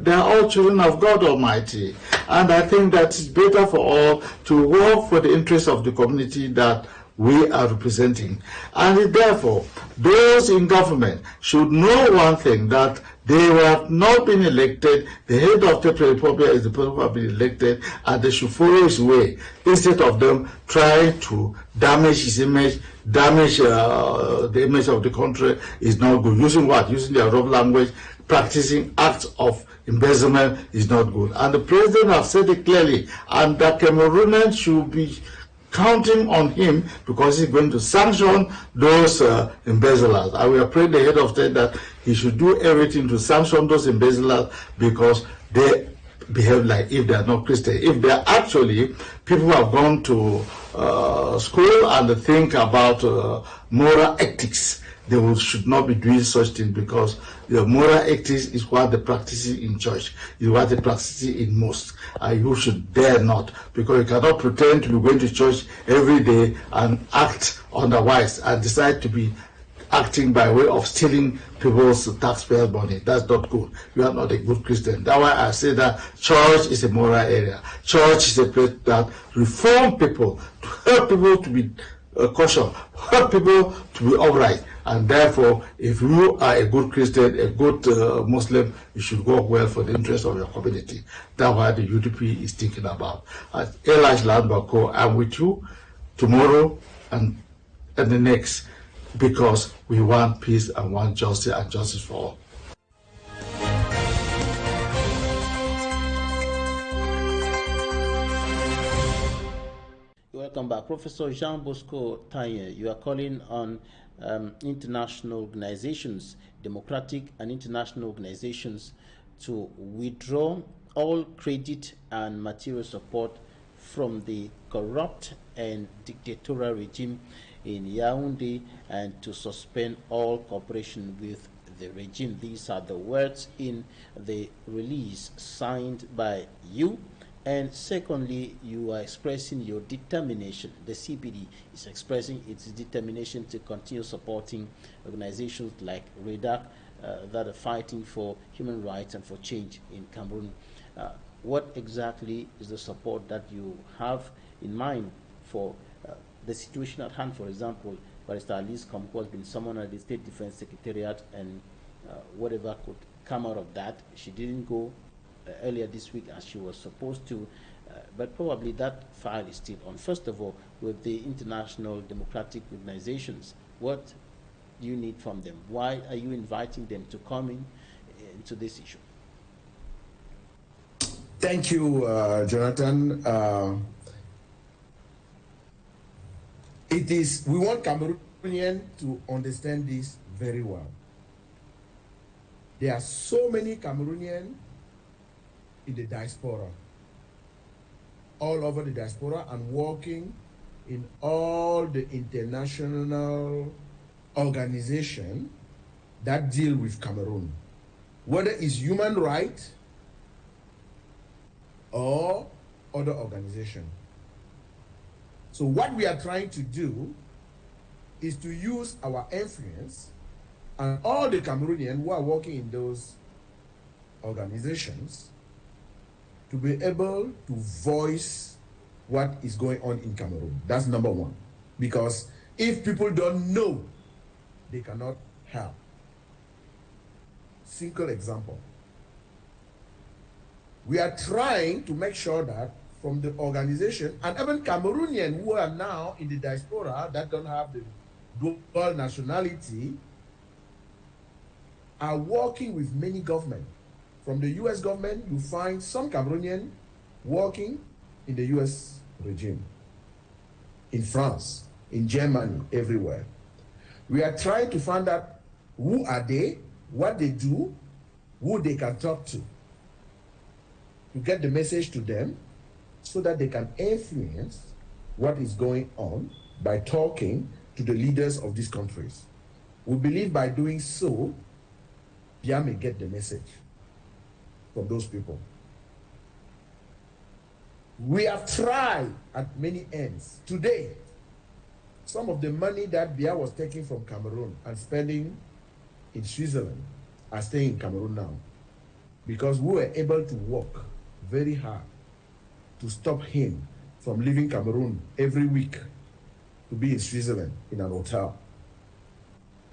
they are all children of God Almighty. And I think that it's better for all to work for the interests of the community that we are representing. And therefore, those in government should know one thing, that they have not been elected. The head of the Republic is the person who have been elected, and they should follow his way instead of them trying to damage his image, damage the image of the country. Is not good. Using what? Using their rough language, practicing acts of embezzlement is not good. And the president has said it clearly, and the Cameroonians should be counting on him, because he's going to sanction those embezzlers. I will pray the head of state that he should do everything to sanction those embezzlers, because they behave like if they are not Christian. If they are actually people who have gone to school and think about moral ethics, they should not be doing such things, because the moral ethics is what they practice in church, is what they practice in mosque. And you should dare not, because you cannot pretend to be going to church every day and act otherwise and decide to be acting by way of stealing people's taxpayer money. That's not good. You are not a good Christian. That's why I say that church is a moral area. Church is a place that reform people, to help people to be cautious, help people to be upright. And therefore, if you are a good Christian, a good Muslim, you should work well for the interest of your community. That's what the UDP is thinking about. As Elias Landbako, I'm with you tomorrow and the next, because we want peace and want justice, and justice for all. Welcome back. Professor Jean Bosco Taye, you are calling on international organizations, democratic and international organizations, to withdraw all credit and material support from the corrupt and dictatorial regime in Yaoundé, and to suspend all cooperation with the regime. These are the words in the release signed by you. And secondly, you are expressing your determination. The CPD is expressing its determination to continue supporting organizations like REDAC that are fighting for human rights and for change in Cameroon. What exactly is the support that you have in mind for the situation at hand? For example, Barrister Alice Komko has been summoned at the State Defense Secretariat, and whatever could come out of that, she didn't go earlier this week as she was supposed to, but probably that file is still on. First of all, with the international democratic organizations, what do you need from them? Why are you inviting them to come into this issue? Thank you, Jonathan. We want Cameroonians to understand this very well. There are so many Cameroonians in the diaspora, all over the diaspora, and working in all the international organizations that deal with Cameroon, whether it's human rights or other organizations. So what we are trying to do is to use our influence and all the Cameroonians who are working in those organizations to be able to voice what is going on in Cameroon. That's number one. Because if people don't know, they cannot help. Simple example. We are trying to make sure that from the organization, and even Cameroonians who are now in the diaspora that don't have the dual nationality, are working with many governments. From the US government, you find some Cameroonians working in the US regime, in France, in Germany, everywhere. We are trying to find out who are they, what they do, who they can talk to get the message to them so that they can influence what is going on by talking to the leaders of these countries. We believe by doing so, Bia may get the message from those people. We have tried at many ends. Today, some of the money that Bia was taking from Cameroon and spending in Switzerland are staying in Cameroon now because we were able to work very hard to stop him from leaving Cameroon every week to be in Switzerland in an hotel.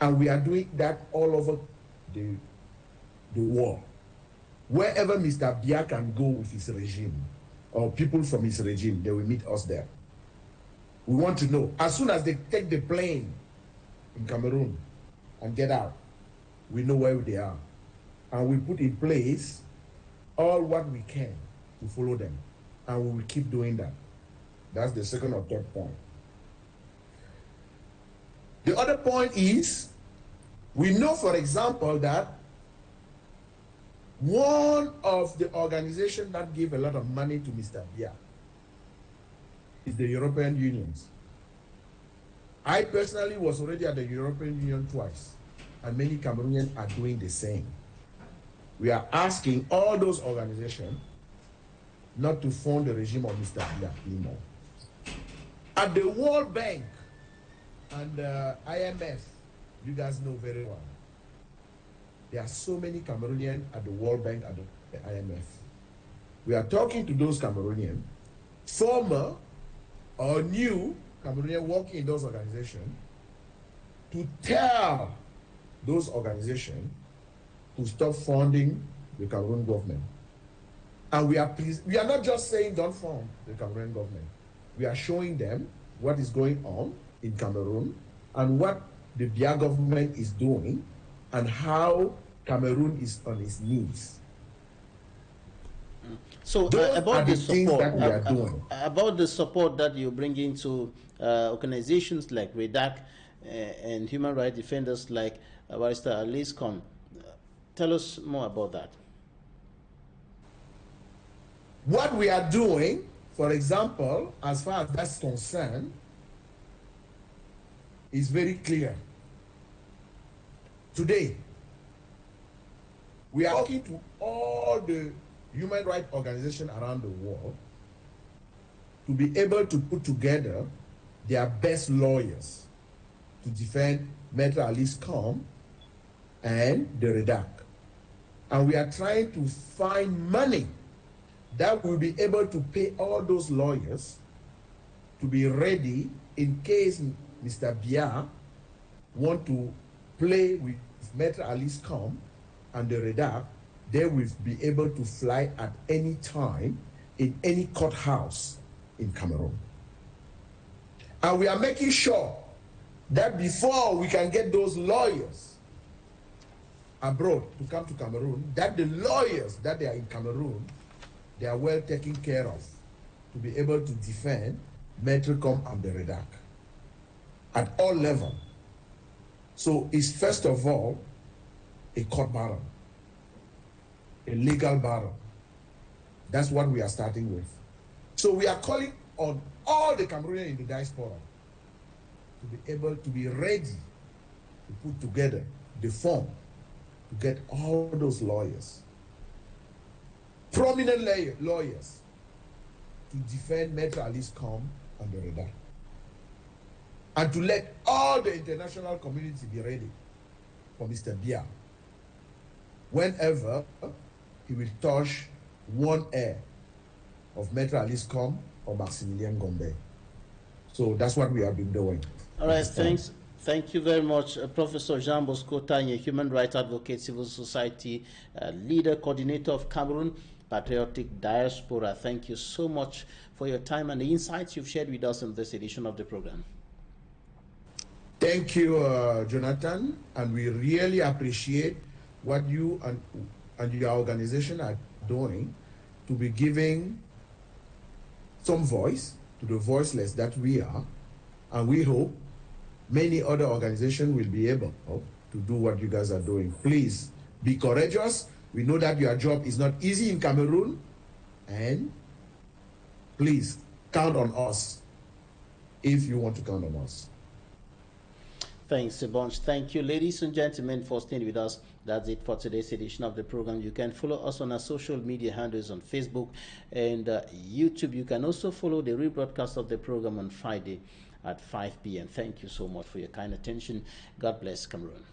And we are doing that all over the world. Wherever Mr. Bia can go with his regime, or people from his regime, they will meet us there. We want to know, as soon as they take the plane in Cameroon and get out, we know where they are. And we put in place all what we can to follow them. And we will keep doing that. That's the second or third point. The other point is, we know, for example, that one of the organizations that give a lot of money to Mr. Bia is the European Union. I personally was already at the European Union twice, and many Cameroonians are doing the same. We are asking all those organizations not to fund the regime of Mr. Bia anymore. At the World Bank and IMF, you guys know very well, there are so many Cameroonians at the World Bank and the IMF. We are talking to those Cameroonians, former or new Cameroonians working in those organizations, to tell those organizations to stop funding the Cameroon government. And we are not just saying don't fund the Cameroon government. We are showing them what is going on in Cameroon and what the Bia government is doing and how Cameroon is on its knees. So about the support, about the support that you bring into organizations like REDAC and human rights defenders like Barrister Aliscom, tell us more about that. What we are doing, for example, as far as that's concerned, is very clear. Today, we are talking to all the human rights organizations around the world to be able to put together their best lawyers to defend Maître Aliscom and the REDAC. And we are trying to find money that will be able to pay all those lawyers to be ready in case Mr. Bia want to play with Maître Aliscom and the REDAC. They will be able to fly at any time in any courthouse in Cameroon. And we are making sure that before we can get those lawyers abroad to come to Cameroon, that the lawyers that they are in Cameroon, they are well taken care of to be able to defend Maître Com and the REDAC at all levels. So it's first of all a court battle, a legal battle. That's what we are starting with. So we are calling on all the Cameroonians in the diaspora to be able to be ready to put together the form to get all those lawyers, prominent lawyers, to defend Maître Aliscom and the REDAC. and to let all the international community be ready for Mr. Biya whenever he will touch one air of Metro Aliscom or Maximilian Gombe. So that's what we have been doing. All right, thanks. Thank you very much, Professor Jean Bosco Tanye, human rights advocate, civil society leader, coordinator of Cameroon Patriotic Diaspora. Thank you so much for your time and the insights you've shared with us in this edition of the program. Thank you, Jonathan, and we really appreciate what you and your organization are doing to be giving some voice to the voiceless that we are, and we hope many other organizations will be able to do what you guys are doing. Please be courageous. We know that your job is not easy in Cameroon, and please count on us if you want to count on us. Thanks a bunch. Thank you, ladies and gentlemen, for staying with us. That's it for today's edition of the program. You can follow us on our social media handles on Facebook and YouTube. You can also follow the rebroadcast of the program on Friday at 5 p.m. Thank you so much for your kind attention. God bless Cameroon.